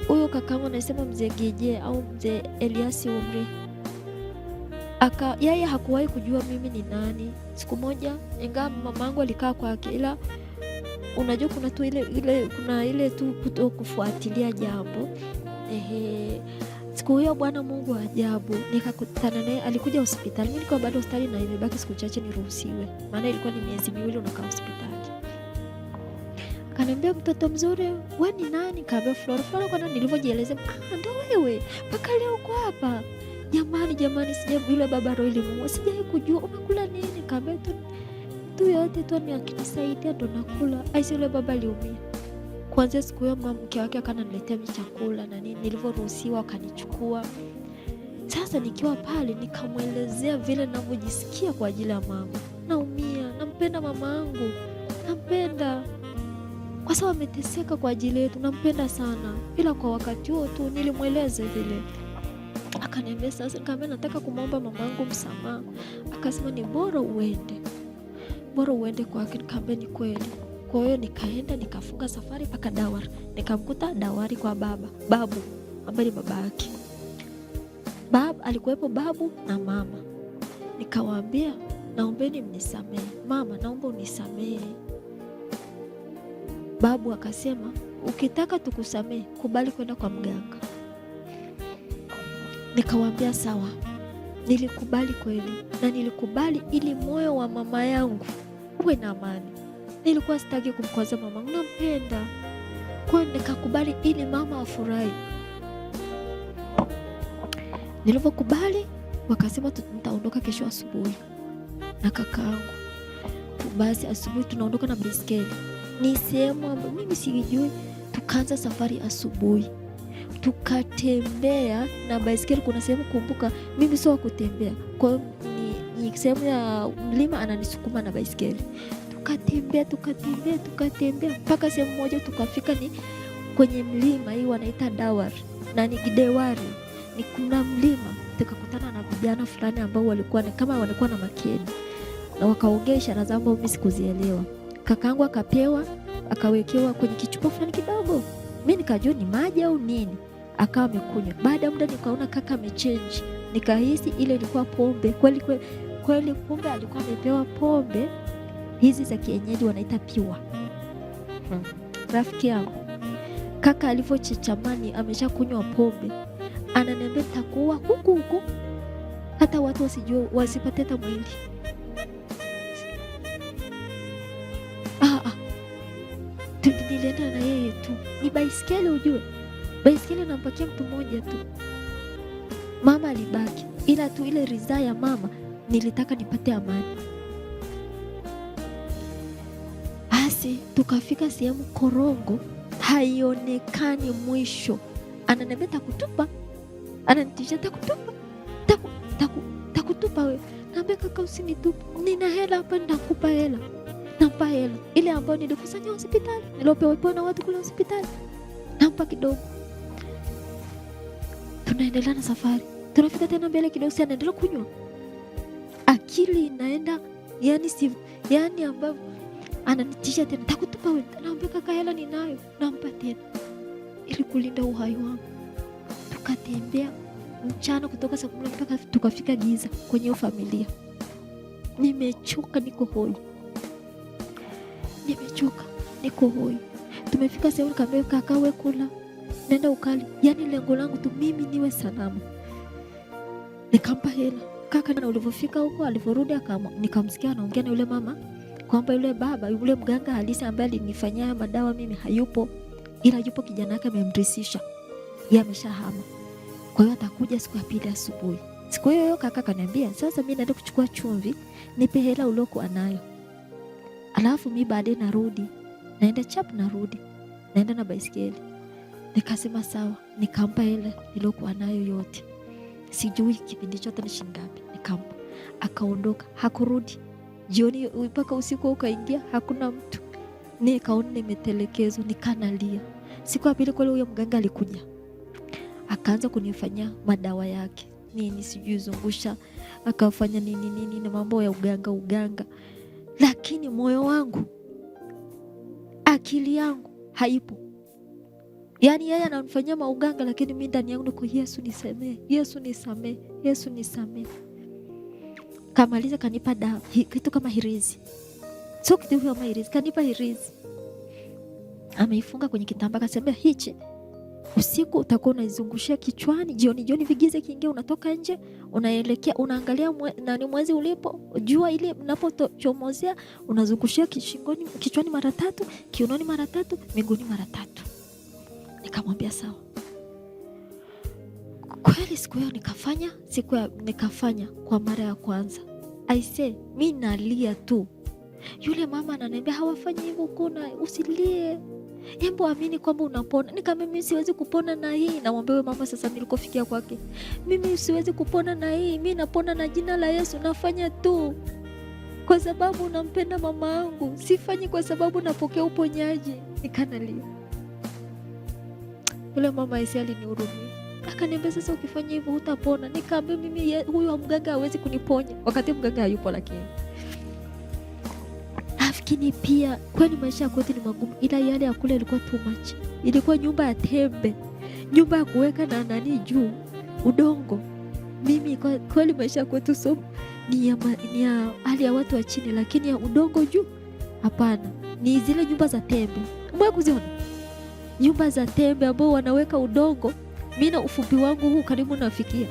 [SPEAKER 1] huyo kakaangu anasema mzee Geje au mzee Eliasi Umri, yeye hakuwahi kujua mimi ni nani. Siku moja, ingawa mamangu alikaa kwake, ila unajua kuna tu ile tu kufuatilia jambo. Siku hiyo Bwana Mungu ajabu, nikakutana naye. Alikuja hospitali, mimi nilikuwa bado hospitali na imebaki siku chache niruhusiwe, maana ilikuwa ni miezi 2 unakaa hospitali. Akaniambia, mtoto mzuri, wewe ni nani? Kaambia Flora. Flora, kwa nini? Nilivyojieleza, ndio wewe, mpaka leo uko hapa. Jamani, sijui yule baba roho ilimuua, sijai kujua unakula nini. Kaambia tu yote tu ni akinisaidia ndo nakula. Aisi yule baba aliumia. Kuanzia siku hiyo mke wake akananiletea chakula na nini. Nilivyoruhusiwa akanichukua. Sasa nikiwa pale nikamwelezea vile ninavyojisikia kwa ajili ya mama. Naumia, nampenda mama yangu. Nampenda. Kwa sababu ameteseka kwa ajili yetu, nampenda sana. Ila kwa wakati huo tu nilimweleza vile. Akaniambia sasa, nikamwambia nataka kumwomba mamangu msamaha. Akasema ni bora uende kwake. Nikamwambia ni kweli. Kwa hiyo nikaenda nikafunga safari mpaka Dawari. Nikamkuta Dawari kwa babu ambaye ni baba yake. Alikuwepo babu na mama. Nikawaambia, naombeni mnisamehe. Mama, naomba unisamehe. Babu akasema, ukitaka tukusamehe, kubali kwenda kwa mganga. Nikawaambia sawa. Nilikubali kweli, na nilikubali ili moyo wa mama yangu uwe na amani. Nilikuwa sitaki kumkwaza mama, nampenda. kwa nikakubali ili mama afurahi. Nilivyokubali wakasema tutaondoka kesho asubuhi na kakaangu. Basi asubuhi tunaondoka na baiskeli. Ni sehemu ambayo mimi sijui. Tukaanza safari asubuhi. Tukatembea na baiskeli. Kuna sehemu, kumbuka mimi sio kutembea, kwa hiyo ni sehemu ya mlima ananisukuma na baiskeli. Tukatembea mpaka sehemu moja tukafika, ni kwenye mlima hii wanaita Dawar na ni Gidewari, ni kuna mlima. Tukakutana na vijana fulani ambao walikuwa na makeni na wakaongea ishara zao ambazo mimi sikuzielewa. Kakaangu akawekewa kwenye kichupa fulani kidogo, mimi nikajua ni maji au nini, akawa amekunywa. Baada ya muda nikaona kaka amechange, nikahisi ile ilikuwa pombe. Kweli pombe, alikuwa amepewa pombe hizi za kienyeji wanaita piwa. Rafiki yangu kaka alivyochechamani, ameshakunywa pombe, ananiambia takuwa huku hata watu wasijue, wasipate hata mwili. Nilienda na yeye tu, ni baiskeli, ujue baiskeli nampakia mtu mmoja tu. Mama alibaki, ila tu ile ridhaa ya mama nilitaka nipate amani. Basi tukafika sehemu korongo, haionekani mwisho. Ananiambia takutupa, ananitisha takutupa, takutupa wewe. Naambia kaka usinitupa, nina hela hapa, nitakupa hela. Nampa hela ile ambayo nilikusanya hospitali, niliopewa na watu kule hospitali, nampa kidogo. Tunaendelea na safari. Tunafika tena mbele kidogo, si anaendelea kunywa. Akili inaenda yani ambayo ananitisha tena, takutupa wewe. Naambia kaka hela ninayo, nampa tena ili kulinda uhai wangu. Tukatembea mchana kutoka saa 10 mpaka tukafika giza kwenye familia. Nimechoka, niko hoi. Tumefika sehemu nikamwambia kaka wewe kula, nenda ukali. Yani lengo langu tu mimi niwe salama. Nikampa hela. Kaka na ulivyofika huko, alivyorudi nikamsikia anaongea na yule mama kwamba yule baba, yule mganga halisi ambaye alinifanyia madawa mimi hayupo, ila yupo kijana yake amemrisisha. Yeye ameshahama. Kwa hiyo atakuja siku ya pili asubuhi. Siku hiyo kaka kaniambia, sasa mimi naenda kuchukua chumvi, nipe hela uliokuwa nayo. Alafu mimi baadaye narudi. Narudi. Naenda na baiskeli. Nikasema sawa, nikampa hela iliyokuwa nayo yote. Sijui kipindi chote ni shilingi ngapi. Nikampa. Akaondoka, hakurudi. Jioni mpaka usiku ukaingia, hakuna mtu. Nikaona nimetelekezwa, nikanalia. Siku ya pili huyo mganga alikuja. Akaanza kunifanyia madawa yake. Nini sijui zungusha, akafanya nini na mambo ya uganga. Lakini moyo wangu, akili yangu haipo. Yani yeye ananifanyia mauganga, lakini mimi ndani yangu niko Yesu nisamee, Yesu nisamee, Yesu nisamee. Kamaliza kanipa dawa, kitu kama hirizi. Sio kitu kama hirizi, kanipa hirizi. Ameifunga kwenye kitambaa, akasema hichi usiku utakuwa unaizungushia kichwani, jioni vigize kiingia, unatoka nje, unaelekea unaangalia mwezi ulipo, jua ile unapochomozea, unazungushia kichwani mara 3, kiunoni mara 3, miguuni mara 3. Nikamwambia sawa. Kweli siku hiyo nikafanya kwa mara ya kwanza. Aise, mimi nalia tu. Yule mama ananiambia hawafanyi hivyo, kuna usilie. Hebu amini kwamba unapona. Nikamwambia mimi siwezi kupona na hii. Namwambia wewe mama, sasa nilikofikia kwake, mimi siwezi kupona na hii. Mimi napona na jina la Yesu. Nafanya tu kwa sababu nampenda mama yangu. Sifanyi kwa sababu napokea uponyaji. Nikanalia. Yule mama Aisha alinihurumia. Akaniambia sasa ukifanya hivyo hutapona. Nikamwambia mimi huyu mganga hawezi kuniponya. Wakati mganga hayupo lakini. Lakini pia kwani maisha kwetu ni magumu, ila yale ya kule ilikuwa too much. Ilikuwa nyumba ya tembe, nyumba ya kuweka na nani juu, udongo. Mimi kweli maisha kwetu so ni ya hali ya watu wa chini, lakini ya udongo juu hapana. Ni zile nyumba za tembe. Mbona kuziona? Nyumba za tembe ambao wanaweka udongo. Mimi na ufupi wangu huu karibu nafikia.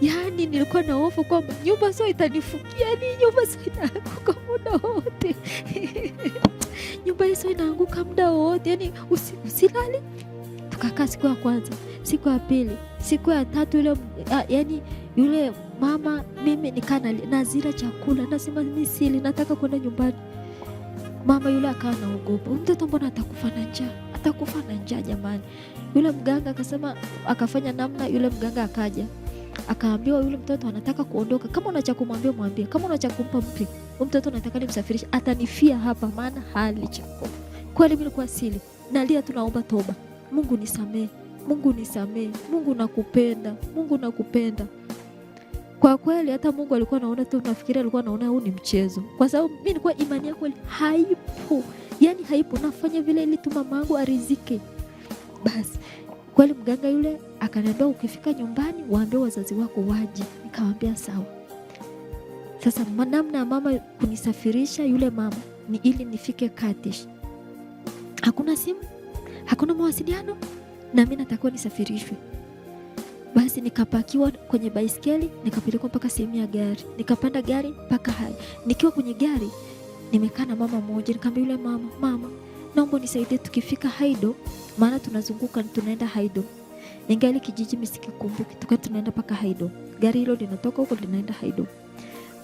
[SPEAKER 1] Yani nilikuwa na hofu kwamba nyumba sio itanifukia, ni nyumba sio itaanguka muda wote. nyumba hiyo inaanguka muda wote, yani usilali. Tukakaa siku ya kwanza, siku ya pili, siku ya tatu yani yule mama, mimi nikana nazira chakula, nasema mimi sili, nataka kwenda nyumbani. Mama yule akawa anaogopa, mtoto mbona atakufa na njaa? Atakufa na njaa jamani. Yule mganga akasema, akafanya namna, yule mganga akaja akaambiwa yule mtoto anataka kuondoka, kama una cha kumwambia mwambie, kama una cha kumpa mpe. Mtoto nataka nimsafirishe, atanifia hapa maana hali chakula. Kweli mimi nilikuwa sili, nalia tunaomba toba, Mungu nisamee, Mungu nisamee, Mungu nakupenda, Mungu nakupenda. Kwa kweli hata Mungu alikuwa anaona tu, nafikiri alikuwa anaona huu ni mchezo, kwa sababu mimi nilikuwa imani yangu kweli haipo, yani haipo, nafanya vile ili tu mamangu arizike. Basi kweli mganga yule akaniambia, ukifika nyumbani waambie wazazi wako waje. Nikamwambia sawa. Sasa namna ya mama kunisafirisha yule mama ni ili nifike Katish. Hakuna simu, hakuna mawasiliano, na mimi natakiwa nisafirishwe. Basi nikapakiwa kwenye baiskeli, nikapelekwa mpaka sehemu ya gari. Nikapanda gari mpaka hai. Nikiwa kwenye gari, nimekaa na mama mmoja, nikamwambia yule mama, naomba nisaidie tukifika Haido, maana tunazunguka tunaenda Haido. Ningali kijiji msikikumbuki, tukawa tunaenda mpaka Haido. Gari hilo linatoka huko linaenda Haido.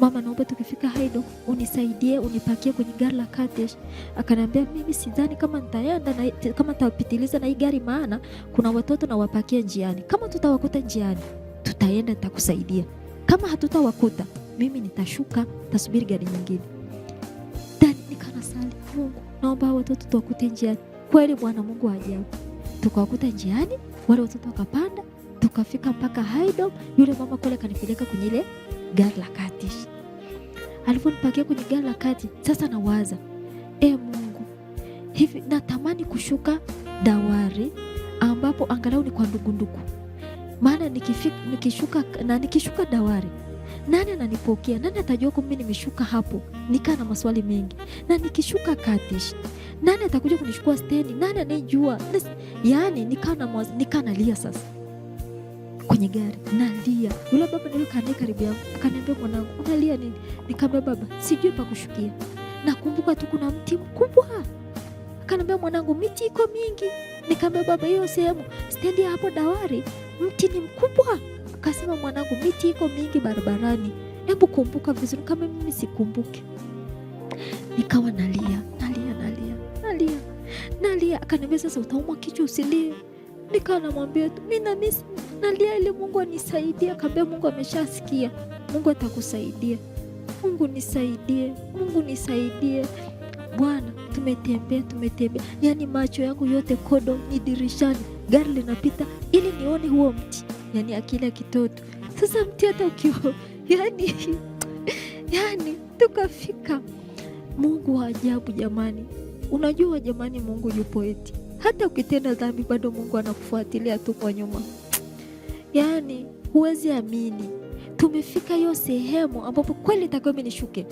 [SPEAKER 1] Mama, naomba tukifika Haido unisaidie, unipakie kwenye gari la Katish. Akaniambia, mimi sidhani kama nitaenda na kama nitapitiliza na hii gari, maana kuna watoto na wapakia njiani. Kama tutawakuta njiani, tutaenda, nitakusaidia. Kama hatutawakuta, mimi nitashuka, tasubiri gari nyingine. Ndani nikanasali, Mungu, naomba watoto tuwakute njiani. Kweli Bwana Mungu ajabu. Tukawakuta njiani, wale watoto wakapanda, tukafika mpaka Haido. Yule mama kule kanipeleka kwenye ile gari la Katish. Aliponipakia kwenye gari la Katish, sasa nawaza, Mungu, hivi natamani kushuka Dawari ambapo angalau ni kwa ndugu. Maana nikishuka Dawari, nani ananipokea? Nani atajua kwamba mimi nimeshuka hapo? Nikaa na maswali mengi. Na nikishuka Katish, nani atakuja kunichukua stendi? Nani anayejua? Yaani nikaa nalia sasa. Kwenye gari nalia. Yule baba niliokaa naye karibu yangu akaniambia, mwanangu, unalia nini? Nikamwambia, baba, sijui pa kushukia. Nakumbuka tu kuna mti mkubwa. Akaniambia, mwanangu, miti iko mingi. Nikamwambia, baba, hiyo sehemu stendi hapo Dawari mti ni mkubwa. Akasema, mwanangu, miti iko mingi barabarani, hebu kumbuka vizuri. Kama mimi sikumbuki. Nikawa nalia. Akaniambia, sasa utaumwa kichwa, usilie. Nikawa namwambia tu, mimi nalia ili Mungu anisaidie. Akamwambia, Mungu ameshasikia, Mungu atakusaidia. Mungu nisaidie Bwana. Tumetembea, yani macho yangu yote kodo ni dirishani, gari linapita ili nione huo mti, yani akili ya kitoto. Sasa mti hata ukiwa yani tukafika. Mungu wa ajabu jamani. Unajua jamani, Mungu yupo eti. Hata ukitenda dhambi bado Mungu anakufuatilia tu kwa nyuma. Yani huwezi amini. Tumefika hiyo sehemu ambapo kweli itakuwa imenishuke.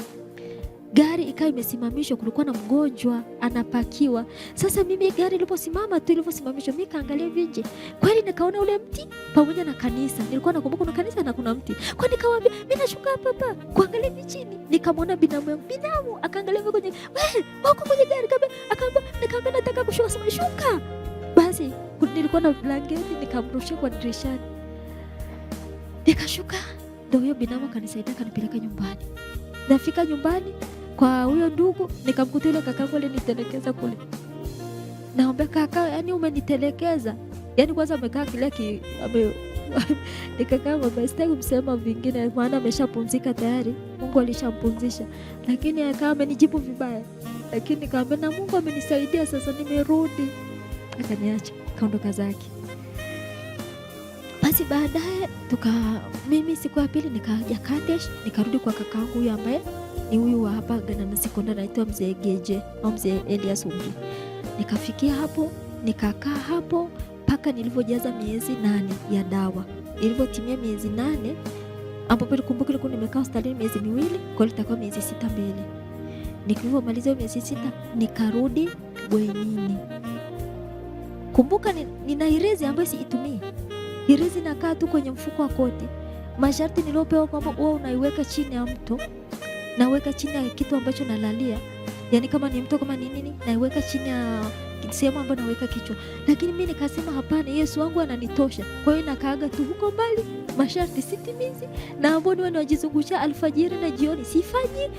[SPEAKER 1] Gari ikawa imesimamishwa, kulikuwa na mgonjwa anapakiwa. Sasa mimi gari ilivyosimamishwa, mimi kaangalia nje. Kweli nikaona ule mti pamoja na kanisa. Nilikuwa nakumbuka kuna kanisa na kuna mti. Kwa nikawaambia, mimi nashuka hapa kuangalia chini. Nikamwona binamu akaangalia kwenye, wewe wako kwenye gari nikamwambia nataka kushuka, sema shuka. Basi nilikuwa na blanketi, nikamrushia kwa dirishani. Nikashuka, ndio huyo binamu kanisaidia, kanipeleka nyumbani. Nafika nyumbani kwa huyo ndugu, nikamkuta yule kakangu alinitelekeza kule. Naomba, kaka, yani umenitelekeza. Yani kwanza amekaa kile nikakaa, baba, sitaki kumsema vingine maana ameshapumzika tayari. Mungu alishampumzisha. Lakini akawa amenijibu vibaya. Lakini nikamwambia, na Mungu amenisaidia, sasa nimerudi. Akaniacha, kaondoka zake. Basi baadaye mimi siku ya pili nikaja Katish, nikarudi kwa kakangu huyu ambaye ni huyu wa hapa Ganana Sekondari, anaitwa Mzee Geje au Mzee Elias Umri. Nikafikia hapo, nikakaa hapo mpaka nilivyojaza miezi 8 ya dawa. Ilivyotimia miezi 8, ambapo nikumbuka nilikuwa nimekaa hospitalini miezi 2, kwa hiyo itakuwa miezi 6 mbele. Nilivyomaliza miezi 6, nikarudi bwenini. Kumbuka nina hirizi ambayo siitumii. Hirizi nakaa tu kwenye mfuko wa koti. Masharti niliopewa kwamba wewe unaiweka chini ya mto, na weka chini ya kitu ambacho nalalia. yani kama ni mto kama ni nini naiweka chini ya sehemu ambayo naweka kichwa. Lakini mimi nikasema hapana, Yesu wangu ananitosha. Kwa hiyo nakaaga tu huko mbali, masharti sitimizi, na ambao ni wanajizungusha alfajiri na jioni sifanyi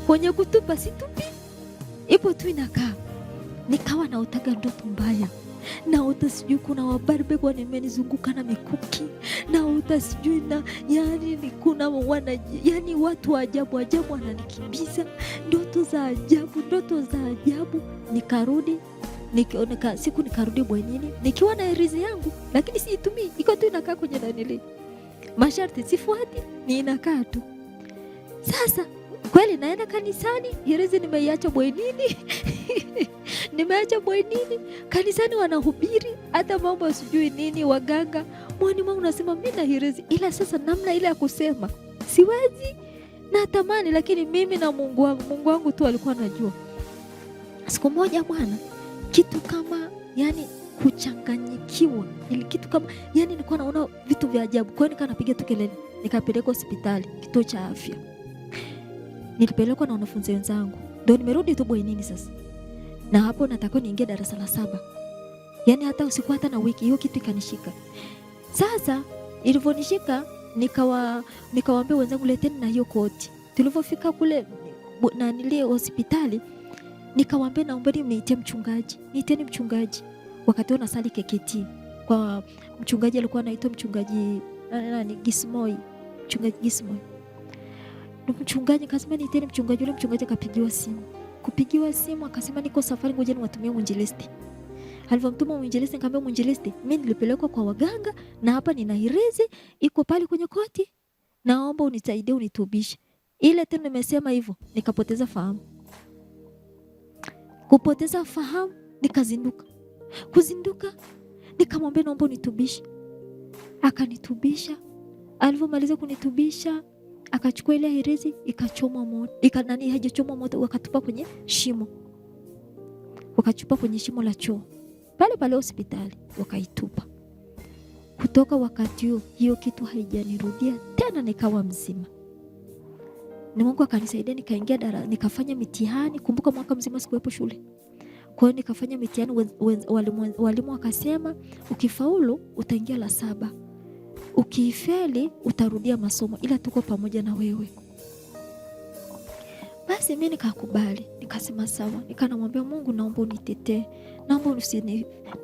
[SPEAKER 1] kwenye kutupa situpi, ipo tu inakaa. Nikawa naotaka ndoto mbaya, naota sijui kuna wabarbe kwa nimenizunguka na mikuki, naota sijui na yani ni kuna yani watu wa ajabu ajabu wananikimbiza, ndoto za ajabu. Nikarudi siku nikarudi bwenini nikiwa na hirizi yangu, lakini siitumii, iko tu inakaa kwenye danili, masharti sifuati, ni inakaa tu. Sasa kweli naenda kanisani, hirizi nimeiacha bwenini nimeacha bwenini, kanisani wanahubiri hata mambo sijui nini, waganga mwani mwangu nasema mimi na hirizi, ila sasa namna ile ya kusema siwezi, natamani, lakini mimi na Mungu wangu tu alikuwa anajua. Siku moja bwana, kitu kama yani kuchanganyikiwa, ili kitu kama yani nilikuwa naona vitu vya ajabu. Kwa hiyo napiga tu kelele, nikapelekwa hospitali, kituo cha afya. Nilipelekwa na wanafunzi wenzangu, ndio nimerudi tu bwenini sasa. Na hapo nataka niingie darasa la 7. Yani hata usiku hata na wiki hiyo kitu ikanishika. Sasa ilivyonishika nikawaambia wenzangu leteni na hiyo koti. Tulipofika kule na nilie hospitali, nikawaambia naombeni mniite mchungaji. Niiteni mchungaji. Wakati na sali KKT. Kwa mchungaji alikuwa anaitwa mchungaji Gismoi. Mchungaji Gismoi. Mchungaji akasema niiteni mchungaji. Yule mchungaji kupigiwa simu akasema niko safari, ngoja niwatumie mwinjilisti. Alivyomtuma mwinjilisti, nikamwambia mwinjilisti, mimi nilipelekwa kwa waganga na hapa nina hirizi iko pale kwenye koti, naomba unisaidie unitubishe. Ile tena nimesema hivyo nikapoteza fahamu. Kupoteza fahamu, kuzinduka nikamwambia naomba unitubishe. Akanitubisha. Alivyomaliza kunitubisha, akachukua ile hirizi ikachoma moto. Haijachoma moto, wakatupa kwenye shimo. Wakachupa kwenye shimo la choo. Pale hospitali wakaitupa. Kutoka wakati huo hiyo kitu haijanirudia tena, nikawa mzima. Ni Mungu akanisaidia, nikaingia nikafanya mitihani. Kumbuka mwaka mzima sikuwepo shule. Kwa hiyo nikafanya mitihani, walimu wakasema ukifaulu utaingia la 7. Ukifeli utarudia masomo, ila tuko pamoja na wewe. Basi mimi nikakubali, nikasema sawa. Nikanamwambia Mungu, naomba unitetee. Naomba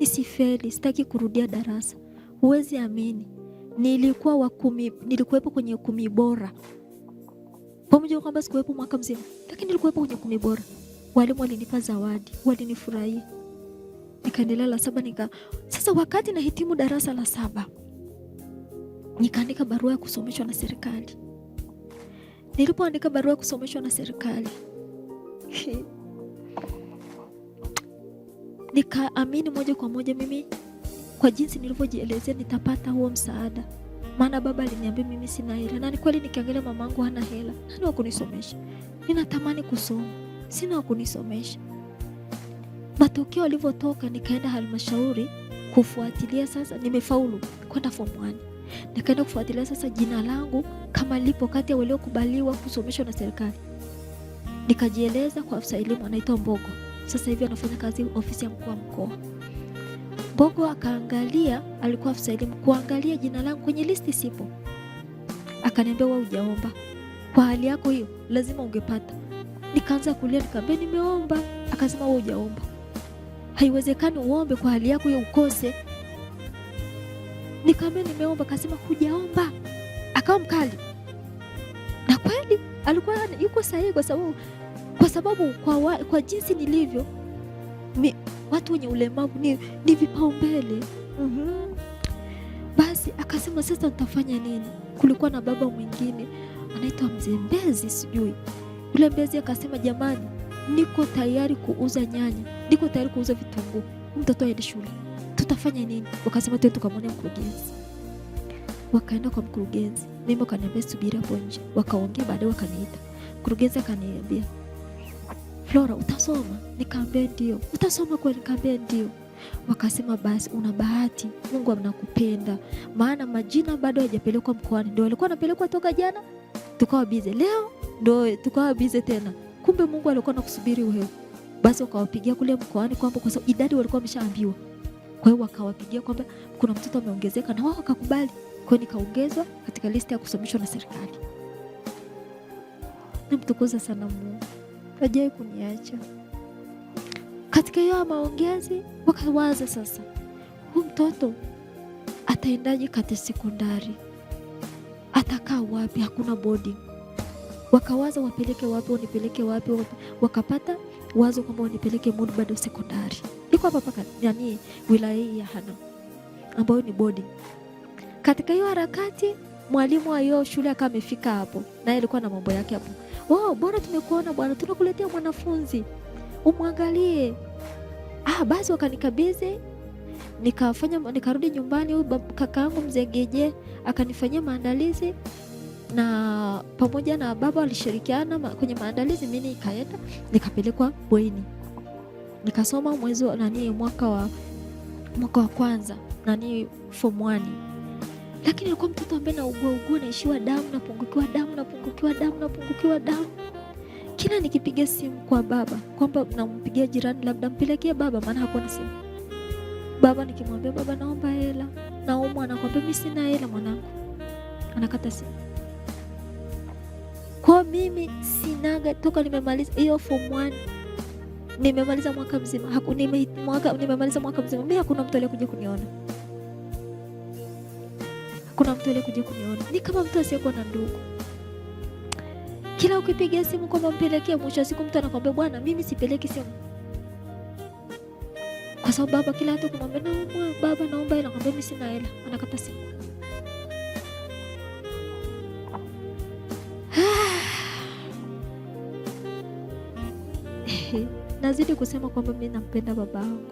[SPEAKER 1] nisifeli, sitaki kurudia darasa. Huwezi amini, nilikuwepo kwenye 10 bora. Pamoja kwamba sikuwepo mwaka mzima, lakini nilikuwepo kwenye 10 bora. Walimu walinipa zawadi, walinifurahia. Nikaendelea la 7 Sasa wakati nahitimu darasa la 7, nikaandika barua ya kusomeshwa na serikali. Nilipoandika barua ya kusomeshwa na serikali, nikaamini moja kwa moja mimi kwa jinsi nilivyojielezea nitapata huo msaada. Maana baba aliniambia mimi sina hela, na ni kweli nikiangalia mamangu hana hela. Nani wa kunisomesha? Ninatamani kusoma, sina wa kunisomesha. Matokeo yalivyotoka, nikaenda halmashauri kufuatilia. Sasa nimefaulu kwenda form 1. Nikaenda kufuatilia sasa jina langu kama lipo kati ya waliokubaliwa kusomeshwa na serikali. Nikajieleza kwa afisa elimu anaitwa Mbogo. Sasa hivi anafanya kazi ofisi ya mkuu wa mkoa. Mbogo akaangalia, alikuwa afisa elimu, kuangalia jina langu kwenye listi sipo. Akaniambia wewe hujaomba. Kwa hali yako hiyo lazima ungepata. Nikaanza kulia, nikamwambia nimeomba. Akasema wewe hujaomba. Haiwezekani uombe kwa hali yako hiyo ukose. Nikamwambia nimeomba. Akasema hujaomba. Akawa mkali. Na kweli alikuwa yuko sahihi, kwa sababu kwa jinsi nilivyo, watu wenye ulemavu ni vipaumbele. Basi akasema sasa utafanya nini? Kulikuwa na baba mwingine anaitwa Mzee Mbezi sijui. Yule Mbezi akasema jamani, niko tayari kuuza nyanya, niko tayari kuuza vitunguu, mtoto aende shule. Tutafanya nini? Wakasema twende tukamwone mkurugenzi. Wakaenda kwa mkurugenzi. Mimi akaniambia subiri hapo nje. Wakaongea, baadaye wakaniita. Mkurugenzi akaniambia, Flora utasoma? Nikamwambia ndio. Utasoma kweli? Nikamwambia ndio. Wakasema basi una bahati, Mungu anakupenda. Maana majina bado hajapelekwa mkoani. Ndio walikuwa wanapelekwa toka jana. Tukawa bize. Leo ndio tukawa bize tena. Kumbe kumbe Mungu alikuwa anakusubiri wewe. Basi wakawapigia kule mkoani kwamba kwa sababu idadi walikuwa wameshaambiwa. Kwa hiyo wakawapigia kwamba kuna mtoto ameongezeka na wao wakakubali. Kwa hiyo nikaongezwa katika listi ya kusomeshwa na serikali. Namtukuza sana Mungu. Hajawahi kuniacha. Katika hiyo maongezi wakawaza sasa, huyu mtoto ataendaje katika sekondari? Atakaa wapi? Hakuna boarding. Wakawaza wapeleke wapi, wanipeleke wapi? Wakapata wazo kwamba wanipeleke Mulbado sekondari. Iko hapa paka wilaya hii ya Hanang, ambayo ni boarding. Katika hiyo harakati mwalimu wa hiyo shule akawa amefika hapo, naye alikuwa na mambo yake hapo. Wow, bora tumekuona bwana, tunakuletea mwanafunzi. Umwangalie. Basi wakanikabidhi, nikarudi nyumbani. Huyu kakaangu mzee Geje akanifanyia maandalizi na pamoja na baba walishirikiana kwenye maandalizi. Mimi nikaenda nikapelekwa bweni. Nikasoma mwaka wa kwanza form 1. Lakini nilikuwa mtoto ambaye naugua naishiwa damu, napungukiwa damu. Kila nikipiga simu kwa baba kwamba nampigia jirani labda mpelekee baba, maana hakuwa na simu. Baba nikimwambia baba naomba hela, naomba, anakwambia mimi sina hela mwanangu. Anakata simu. Kwa mimi sinaga toka nimemaliza hiyo form 1. Nimemaliza mwaka mzima. Nimemaliza mwaka mzima. Mimi hakuna mtu aliyekuja kuniona. Ni kama mtu asiyekuwa na ndugu. Kila ukipiga simu kwamba mpelekee, mwisho siku mtu anakuambia bwana mimi sipeleki simu. Kwa sababu baba kila hata kumwambia baba naomba hela, anakuambia mimi sina hela, anakata simu. Nazidi kusema kwamba mimi nampenda babangu.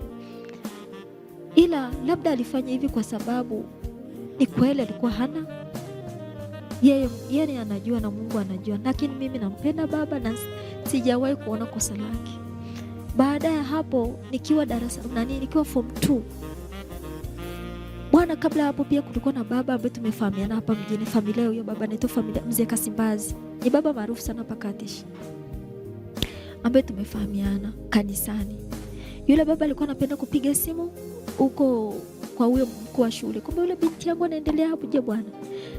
[SPEAKER 1] Ila labda alifanya hivi kwa sababu ni kweli alikuwa hana. Yeye anajua na Mungu anajua, lakini mimi nampenda baba na sijawahi kuona kosa lake. Baada ya hapo nikiwa nikiwa form 2. Bwana, kabla hapo pia kulikuwa na baba ambaye tumefahamiana hapa mjini. Familia hiyo baba anaitwa familia Mzee Kasimbazi. Ni baba maarufu sana hapa Katesh, ambaye tumefahamiana kanisani. Yule baba alikuwa anapenda kupiga simu huko kwa huyo mkuu wa shule. Kumbe yule binti yangu anaendelea hapo. Je bwana,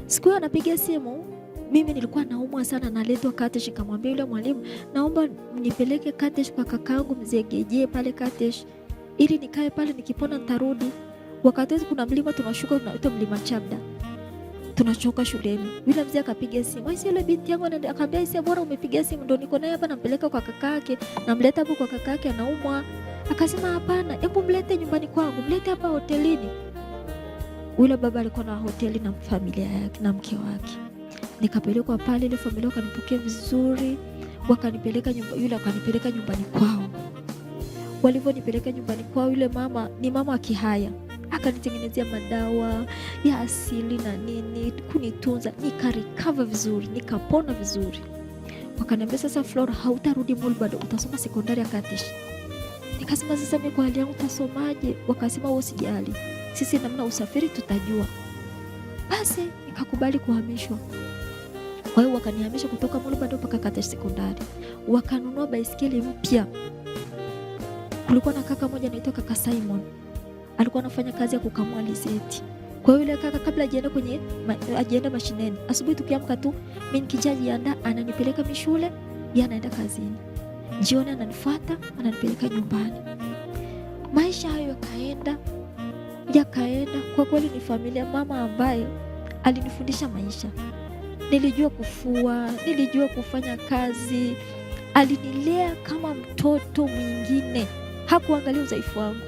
[SPEAKER 1] siku anapiga simu, mimi nilikuwa naumwa sana, naletwa Katesh. Nikamwambia yule mwalimu, naomba nipeleke Katesh kwa kakaangu Mzee Geje pale Katesh, ili nikae pale, nikipona nitarudi. Wakati kuna mlima tunashuka, unaitwa mlima Chabda, tunachoka shuleni. Yule mzee akapiga simu, "Aisi yule binti yangu anaenda." Akamwambia, "Aisi bora umepiga simu, ndio niko naye hapa, nampeleka kwa kakake, namleta hapo kwa kakake anaumwa." Akasema, "Hapana, hebu mlete nyumbani kwangu, mlete hapa hotelini." Yule baba alikuwa na hoteli na familia yake na mke wake. Nikapelekwa pale, ile familia wakanipokea vizuri, wakanipeleka nyumbani kwao. Walivyonipeleka nyumbani kwao, yule mama ni mama wa Kihaya, akanitengenezea madawa ya asili na nini, kunitunza, nikarecover vizuri, nikapona vizuri. Wakaniambia, "Sasa Flora, hautarudi Mulbado, utasoma sekondari ya Katesh." Nikasema, "Sasa mimi kwa hali yangu utasomaje?" Wakasema, "Wewe usijali, sisi namna usafiri tutajua." Basi nikakubali kuhamishwa. Kwa hiyo wakanihamisha kutoka Mulbado mpaka Katesh sekondari. Wakanunua baisikeli mpya. Kulikuwa na kaka mmoja anaitwa kaka Simon, alikuwa anafanya kazi ya kukamua alizeti. Kwa hiyo yule kaka kabla ajienda mashineni, asubuhi tukiamka tu, mimi nikijiandaa ananipeleka mishule, yeye anaenda kazini. Jioni ananifuata, ananipeleka nyumbani. Maisha hayo yakaenda. Kwa kweli ni familia mama ambaye alinifundisha maisha. Nilijua kufua, nilijua kufanya kazi. Alinilea kama mtoto mwingine. Hakuangalia udhaifu wangu.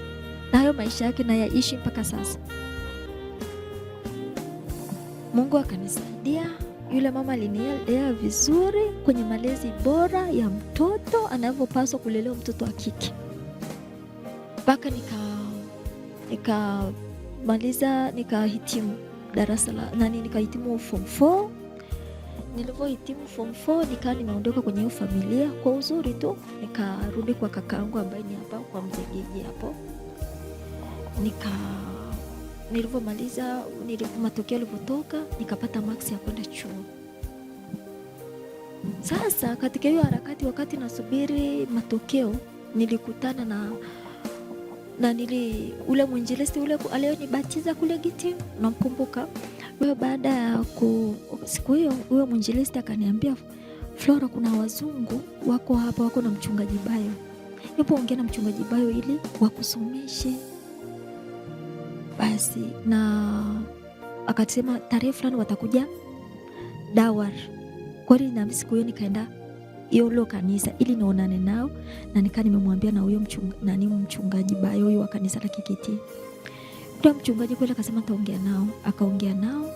[SPEAKER 1] Na hayo maisha yake na yaishi mpaka sasa. Mungu akanisaidia. Yule mama alinilea vizuri kwenye malezi bora ya mtoto anavyopaswa kulelewa mtoto wa kike. Mpaka nikamaliza, nikahitimu nikahitimu form 4. Nilivyohitimu form 4 nikawa nimeondoka kwenye hiyo familia kwa uzuri tu, nikarudi kwa kakaangu ambaye ni hapa kwa Mzee Geje hapo. Nilivyomaliza, matokeo yalivyotoka, nikapata max ya kwenda chuo. Sasa katika hiyo harakati, wakati nasubiri matokeo, nilikutana na ule mwinjilisti ule aliyonibatiza kule Giti, namkumbuka. Wewe baada ya siku hiyo, huyo mwinjilisti akaniambia, Flora, kuna wazungu wako hapa, wako na mchungaji Bayo. Hebu ongea na mchungaji Bayo ili wakusomeshe. Basi na akasema tarehe fulani watakuja Dawar. Kwa hiyo na siku hiyo nikaenda hiyo kanisa ili naonane nao, na nikaa nimemwambia na huyo mchungaji Bayo huyo wa kanisa la KKT. Ndio mchungaji kweli akasema taongea nao, akaongea nao.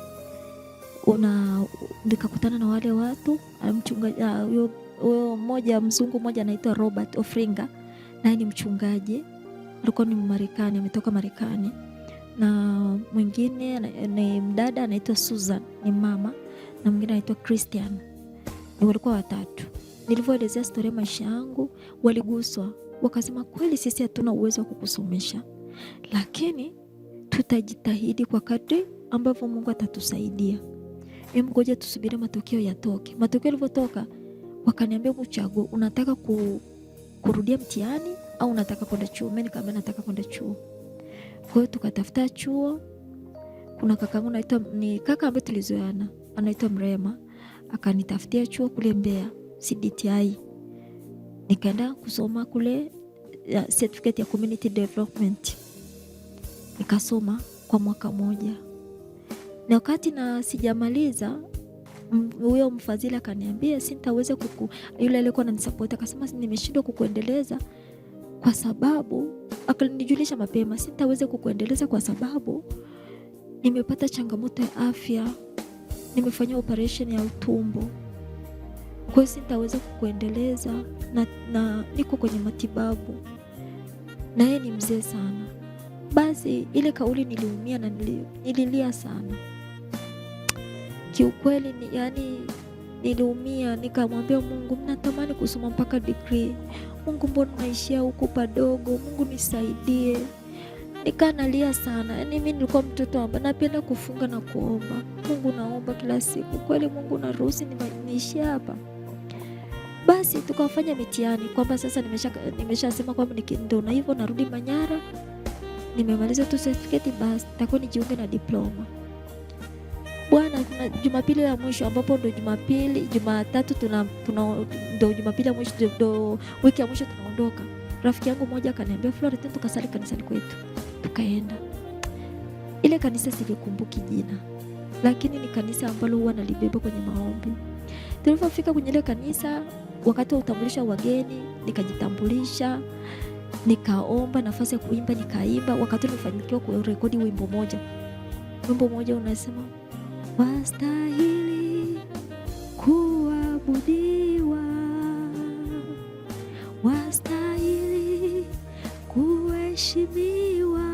[SPEAKER 1] Nikakutana na wale watu, mchungaji huyo mmoja mzungu mmoja anaitwa Robert Ofringa, naye ni mchungaji, alikuwa ni Marekani, ametoka Marekani. Na mwingine ni mdada anaitwa Susan, ni mama, na mwingine anaitwa Christian. Ni walikuwa watatu. Nilivyoelezea story ya maisha yangu, waliguswa, wakasema kweli sisi hatuna uwezo wa kukusomesha, lakini tutajitahidi kwa kadri ambavyo Mungu atatusaidia. Ngoja tusubiri matokeo yatoke. Matokeo yalivyotoka, wakaniambia uchague, unataka kurudia mtihani au unataka kwenda chuo? Mimi nikamwambia nataka kwenda chuo. Kwa hiyo tukatafuta chuo. Kuna kakaangu ni kaka ambaye tulizoeana, anaitwa Mrema, akanitafutia chuo kule Mbeya, CDTI. Nikaenda kusoma kule certificate ya community development. Nikasoma kwa mwaka moja. Na wakati sijamaliza, huyo mfadhili akaniambia sitaweza yule aliyekuwa ananisupport akasema nimeshindwa kukuendeleza kwa sababu, akanijulisha mapema, sitaweza kukuendeleza kwa sababu nimepata changamoto ya afya, nimefanya operation ya utumbo. Kwa hiyo sitaweza kukuendeleza na niko kwenye matibabu. Na yeye ni mzee sana. Basi ile kauli niliumia na nililia sana. Kiukweli niliumia, nikamwambia Mungu, natamani kusoma mpaka degree. Mungu, mbona naishia huko padogo? Mungu nisaidie. Nalia sana. Mimi nilikuwa mtoto ambaye napenda kufunga na kuomba. Mungu, naomba kila siku. Kweli Mungu naruhusu niishie hapa? Basi tukafanya mitihani kwamba sasa nimeshasema kwamba ndio na hivyo narudi Manyara. Nimemaliza tu certificate, basi nitakuwa nijiunge na diploma. Bwana, kuna Jumapili ya mwisho ambapo ndo Jumatatu ndo Jumapili ya mwisho ndo wiki ya mwisho tunaondoka. Rafiki yangu mmoja akaniambia, Flora, twende tukasali kanisani kwetu. Tukaenda. Ile kanisa silikumbuki jina, lakini ni kanisa ambalo huwa nalibeba kwenye maombi. Tulipofika kwenye ile kanisa, wakati wa utambulisha wageni, nikajitambulisha, nikaomba nafasi ya kuimba, nikaimba. Wakati nilifanikiwa kurekodi wimbo moja unasema, wastahili kuabudiwa, wastahili kuheshimiwa.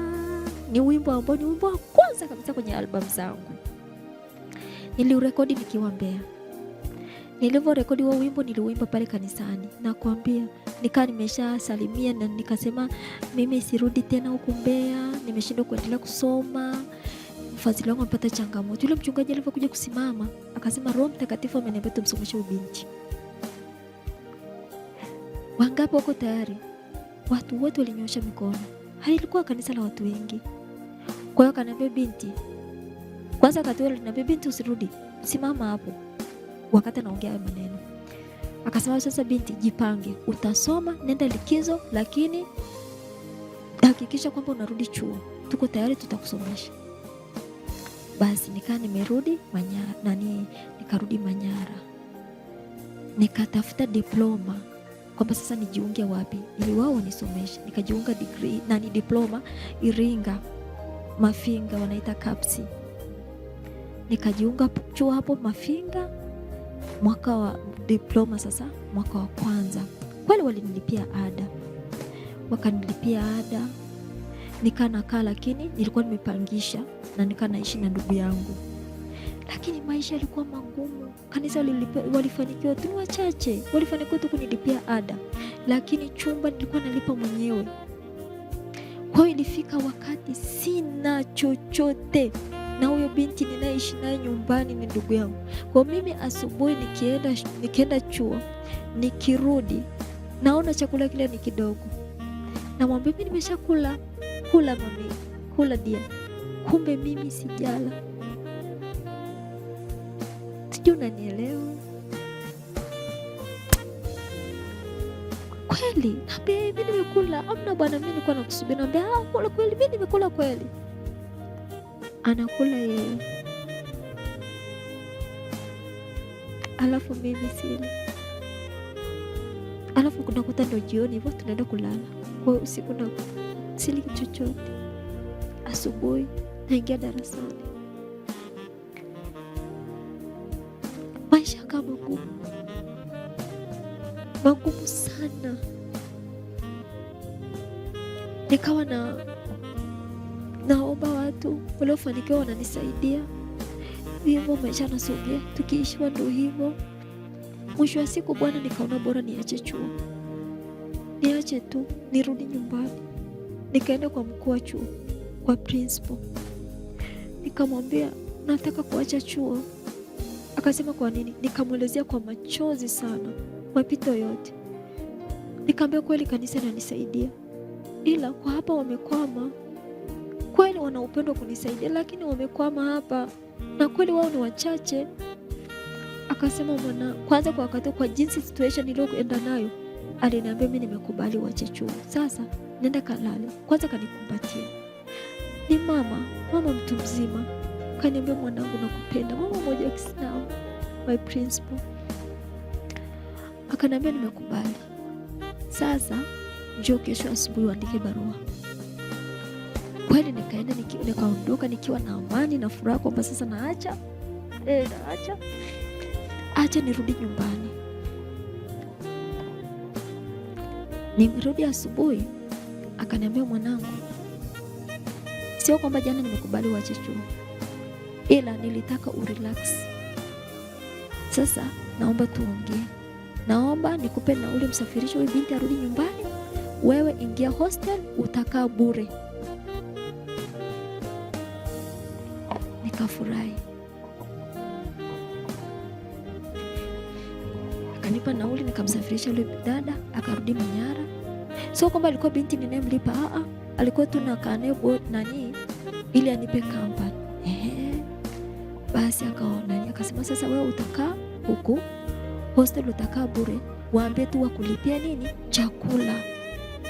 [SPEAKER 1] Ni wimbo ambao ni wimbo wa kwanza kabisa kwenye album zangu. Niliurekodi nikiwa Mbeya. Nilivyorekodi huo wimbo niliuimba pale kanisani, na kuambia nikaa nimesha salimia, na nikasema mimi sirudi tena huku Mbeya, nimeshindwa kuendelea kusoma. Mfadhili wangu amepata changamoto. Yule mchungaji alipokuja kusimama akasema, Roho Mtakatifu ameniambia tumsomeshe ubinti. Wangapi wako tayari? Watu wote walinyosha mikono. Hailikuwa kanisa la watu wengi. Kwa hiyo akaniambia, binti, kwanza akatoa aliniambia, binti usirudi, simama hapo. Wakati anaongea maneno akasema, sasa binti, jipange, utasoma, nenda likizo, lakini hakikisha kwamba unarudi chuo, tuko tayari, tutakusomesha. Basi nimerudi Manyara, nikarudi Manyara, nikatafuta diploma kwamba sasa nijiunge wapi ili wao wanisomeshe. Nikajiunga degree diploma Iringa, Mafinga wanaita KAPSI. Nikajiunga chuo hapo Mafinga, mwaka wa diploma. Sasa mwaka wa kwanza kweli walinilipia ada, wakanilipia ada, nakaa, lakini nilikuwa nimepangisha na naishi na ndugu yangu, lakini maisha yalikuwa magumu. Kanisa walifanikiwa tu wachache, walifanikiwa tu kunilipia ada, lakini chumba nilikuwa nalipa mwenyewe. Kwa hiyo ilifika wakati sina chochote, na huyo binti ninaishi naye nyumbani ni ndugu yangu. Kwa mimi asubuhi nikienda chuo, nikirudi naona chakula kile ni kidogo, namwambia mimi nimeshakula. Kula mami, kula dia. Kumbe mimi sijala. Sijui unanielewa kweli? Naambia mimi nimekula. Amna bwana, mimi nilikuwa nakusubiri. Naambia kula kweli, mimi nimekula kweli. Anakula yeye, alafu mimi sili. Alafu kunakuta ndo jioni hivyo tunaenda kulala. Kwa usiku na sili kitu chochote. Asubuhi naingia darasani, maisha kama magumu sana. Nikawa naomba watu waliofanikiwa wananisaidia. Hivyo maisha nasogea, tukiishiwa ndo hivyo. Mwisho wa siku bwana, nikaona bora niache chuo, niache tu nirudi nyumbani. Nikaenda kwa mkuu wa chuo, kwa principal, nikamwambia nataka kuacha chuo. Akasema kwa nini? Nikamwelezea kwa machozi sana mapito yote. Nikamwambia kweli kanisa inanisaidia, ila kwa hapa wamekwama. Kweli wana upendo kunisaidia, lakini wamekwama hapa, na kweli wao ni wachache. Akasema mwana, kwanza kwa wakati, kwa jinsi situation iliyoenda nayo, aliniambia mimi nimekubali uache chuo. Sasa nenda kalale. Kwanza kanikumbatia. Ni mama mtu mzima. Kaniambia mwanangu nakupenda. Mama mmoja wa Kiislamu, my principal. Akaniambia nimekubali. Sasa njoo kesho asubuhi uandike barua. Kweli nikaenda, nikaondoka nikiwa na amani na furaha kwamba sasa naacha nirudi nyumbani. Nimerudi asubuhi, akaniambia mwanangu, sio kwamba jana nimekubali uache chuo, ila nilitaka urelax. Sasa naomba tuongee. Naomba nikupe nauli msafirisho huyu binti arudi nyumbani. Wewe ingia hostel, utakaa bure. Nikafurahi. Akanipa nauli, nikamsafirisha yule dada, akarudi Manyara. Sio kwamba alikuwa binti ninayemlipa, alikuwa tu nakaa naye ili anipe company. Basi akaona, akasema sasa wewe utakaa huku hostel, utakaa bure. Waambie tu wakulipia nini?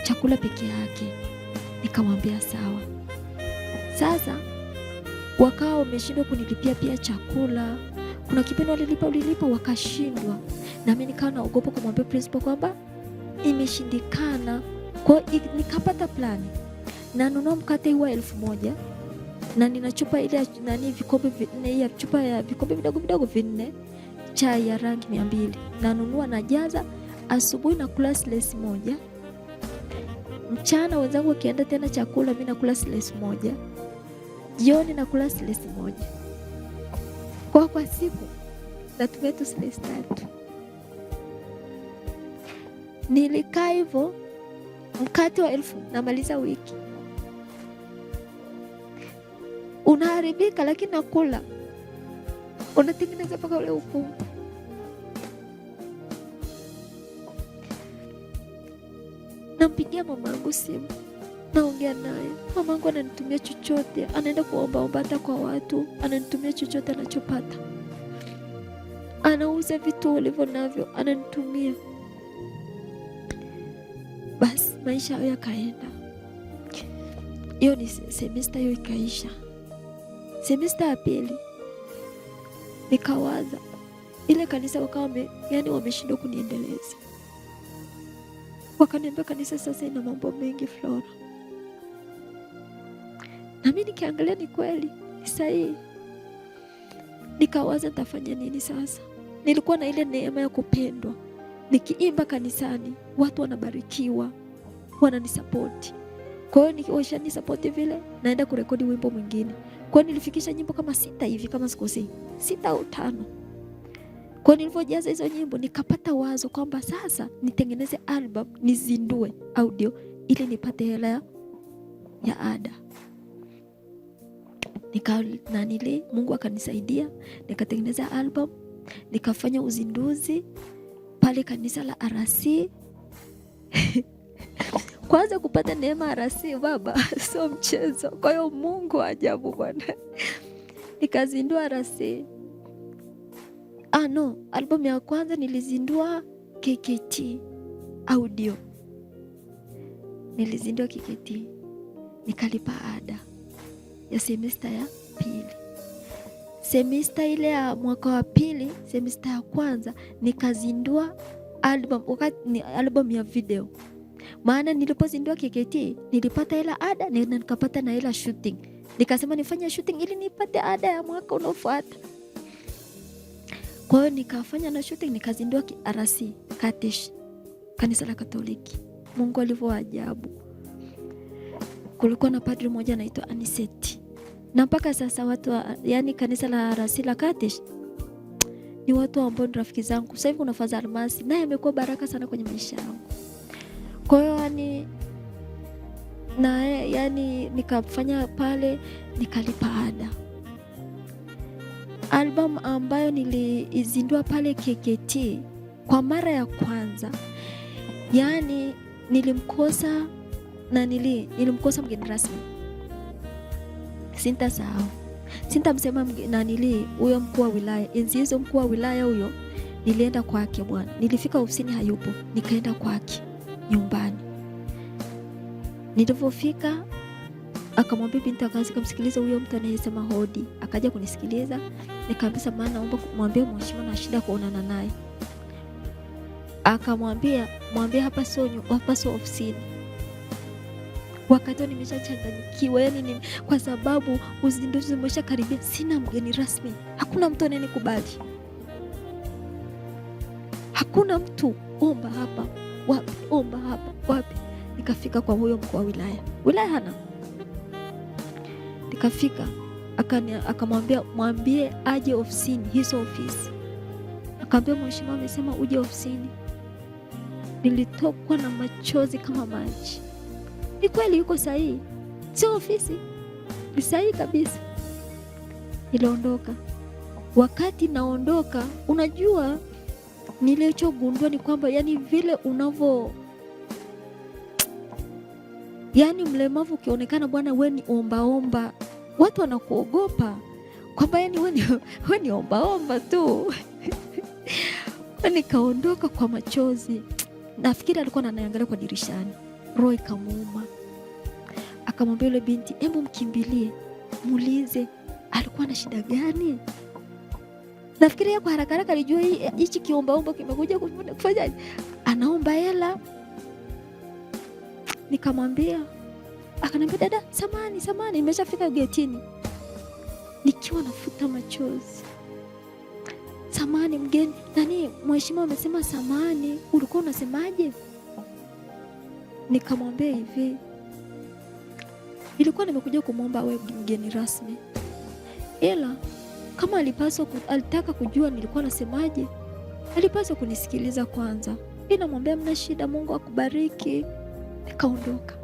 [SPEAKER 1] Chakula peke yake. Nikamwambia sawa. Sasa wakawa wameshindwa kunilipia pia chakula. Kuna kipindi walilipa wakashindwa. Na mimi nikawa naogopa kumwambia principal kwamba imeshindikana. Kwa nikapata plani. Na nunua mkate wa 1000 na nina chupa ile vikombe vinne, ya chupa ya vikombe vidogo 4, chai ya rangi 200. Na nunua na jaza asubuhi na kula slice moja. Mchana wenzangu wakienda tena chakula, mimi nakula slice moja. Jioni nakula slice moja. Kwa siku natumia tu slice 3. Nilikaa hivyo mkate wa 1000 namaliza wiki. Unaharibika lakini nakula. Unatengeneza mpaka ule ukungu. Nampigia mamangu simu, naongea naye. Mamangu ananitumia chochote, anaenda kuomba hata kwa watu, ananitumia chochote anachopata. Anauza vitu ulivyo navyo, ananitumia. Basi maisha hayo yakaenda. Hiyo ni semester, hiyo ikaisha. Semester ya pili nikawaza ile kanisa wakawa wameshindwa kuniendeleza. Wakaniambia kanisa sasa ina mambo mengi Flora. Na mimi nikiangalia ni kweli, ni sahihi. Nikawaza nitafanya nini sasa? Nilikuwa na ile neema ya kupendwa. Nikiimba kanisani, watu wanabarikiwa, wananisapoti. Kwa hiyo nikiwashani support vile, naenda kurekodi wimbo mwingine. Kwa hiyo nilifikisha nyimbo kama 6 hivi kama sikosei, 6 au 5. Kwa nilivyojaza hizo nyimbo, nikapata wazo kwamba sasa nitengeneze album, nizindue audio ili nipate hela ya ada. Mungu akanisaidia, nikatengeneza album, nikafanya uzinduzi pale kanisa la RC. Kwanza kupata neema RC baba, sio mchezo. Kwa hiyo Mungu ajabu bwana. Nikazindua RC. Album ya kwanza nilizindua KKT audio. Nilizindua KKT. Nikalipa ada ya semester ya pili. Semester ile ya mwaka wa pili, semester ya kwanza nikazindua album ya video. Maana nilipozindua KKT nilipata hela ada na nikapata na hela shooting. Nikasema nifanye shooting ili nipate ada ya mwaka unaofuata. Kwa hiyo nikafanya na shooting, nikazindua RC Katesh, kanisa la Katoliki. Mungu alivyo ajabu. Kulikuwa na padri mmoja anaitwa Aniseti. Na mpaka sasa watu yani kanisa la RC la Katesh ni watu ambao ni rafiki zangu. Sasa hivi kuna Father Almasi, naye amekuwa baraka sana kwenye maisha yangu. Kwa hiyo nikafanya pale, nikalipa ada. Album ambayo niliizindua pale KKT kwa mara ya kwanza, yani nilimkosa mgeni rasmi. Sintasahau. Sintamsema huyo mkuu wa wilaya. Enzi hizo mkuu wa wilaya huyo nilienda kwake bwana. Nilifika ofisini hayupo, nikaenda kwake nyumbani. Nilipofika akamwambia binti akaanza kumsikiliza huyo mtu anayesema hodi. Akaja kunisikiliza, nikamwambia maana naomba kumwambia mheshimiwa na shida kuonana naye. Akamwambia hapa sio ofisini. Wakati nimeshachanganyikiwa, yani kwa sababu uzinduzi umeshakaribia, sina mgeni rasmi. Hakuna mtu anayenikubali. Hakuna mtu, omba hapa, wapi, omba hapa, wapi. Nikafika kwa huyo mkuu wa wilaya. Wilaya hana. Nikafika, akamwambia mwambie aje ofisini, hizo ofisi. Akamwambia mheshimiwa amesema uje ofisini. Nilitokwa na machozi kama maji. Ni kweli yuko sahihi. Sio ofisi. Ni sahihi kabisa. Niliondoka. Wakati naondoka, unajua nilichogundua ni kwamba yani vile yani mlemavu ukionekana bwana wewe ni omba, watu wanakuogopa. Kwamba yani wewe ni omba tu. Nikaondoka kwa machozi. Nafikiri alikuwa ananiangalia kwa dirishani. Roho ikamuuma. Akamwambia yule binti, hebu mkimbilie, muulize alikuwa na shida gani. Nafikiri kwa haraka haraka alijua hichi kiomba kimekuja kufanya anaomba hela. Nikamwambia, akaniambia dada, samani nimeshafika getini. Nikiwa nafuta machozi. Samani mgeni, mheshimiwa amesema samani, ulikuwa unasemaje? Nikamwambia hivi, nilikuwa nimekuja kumwomba wewe mgeni rasmi. Ila kama alitaka kujua nilikuwa nasemaje, alipaswa kunisikiliza kwanza. Ninamwambia mna shida, Mungu akubariki. Nikaondoka.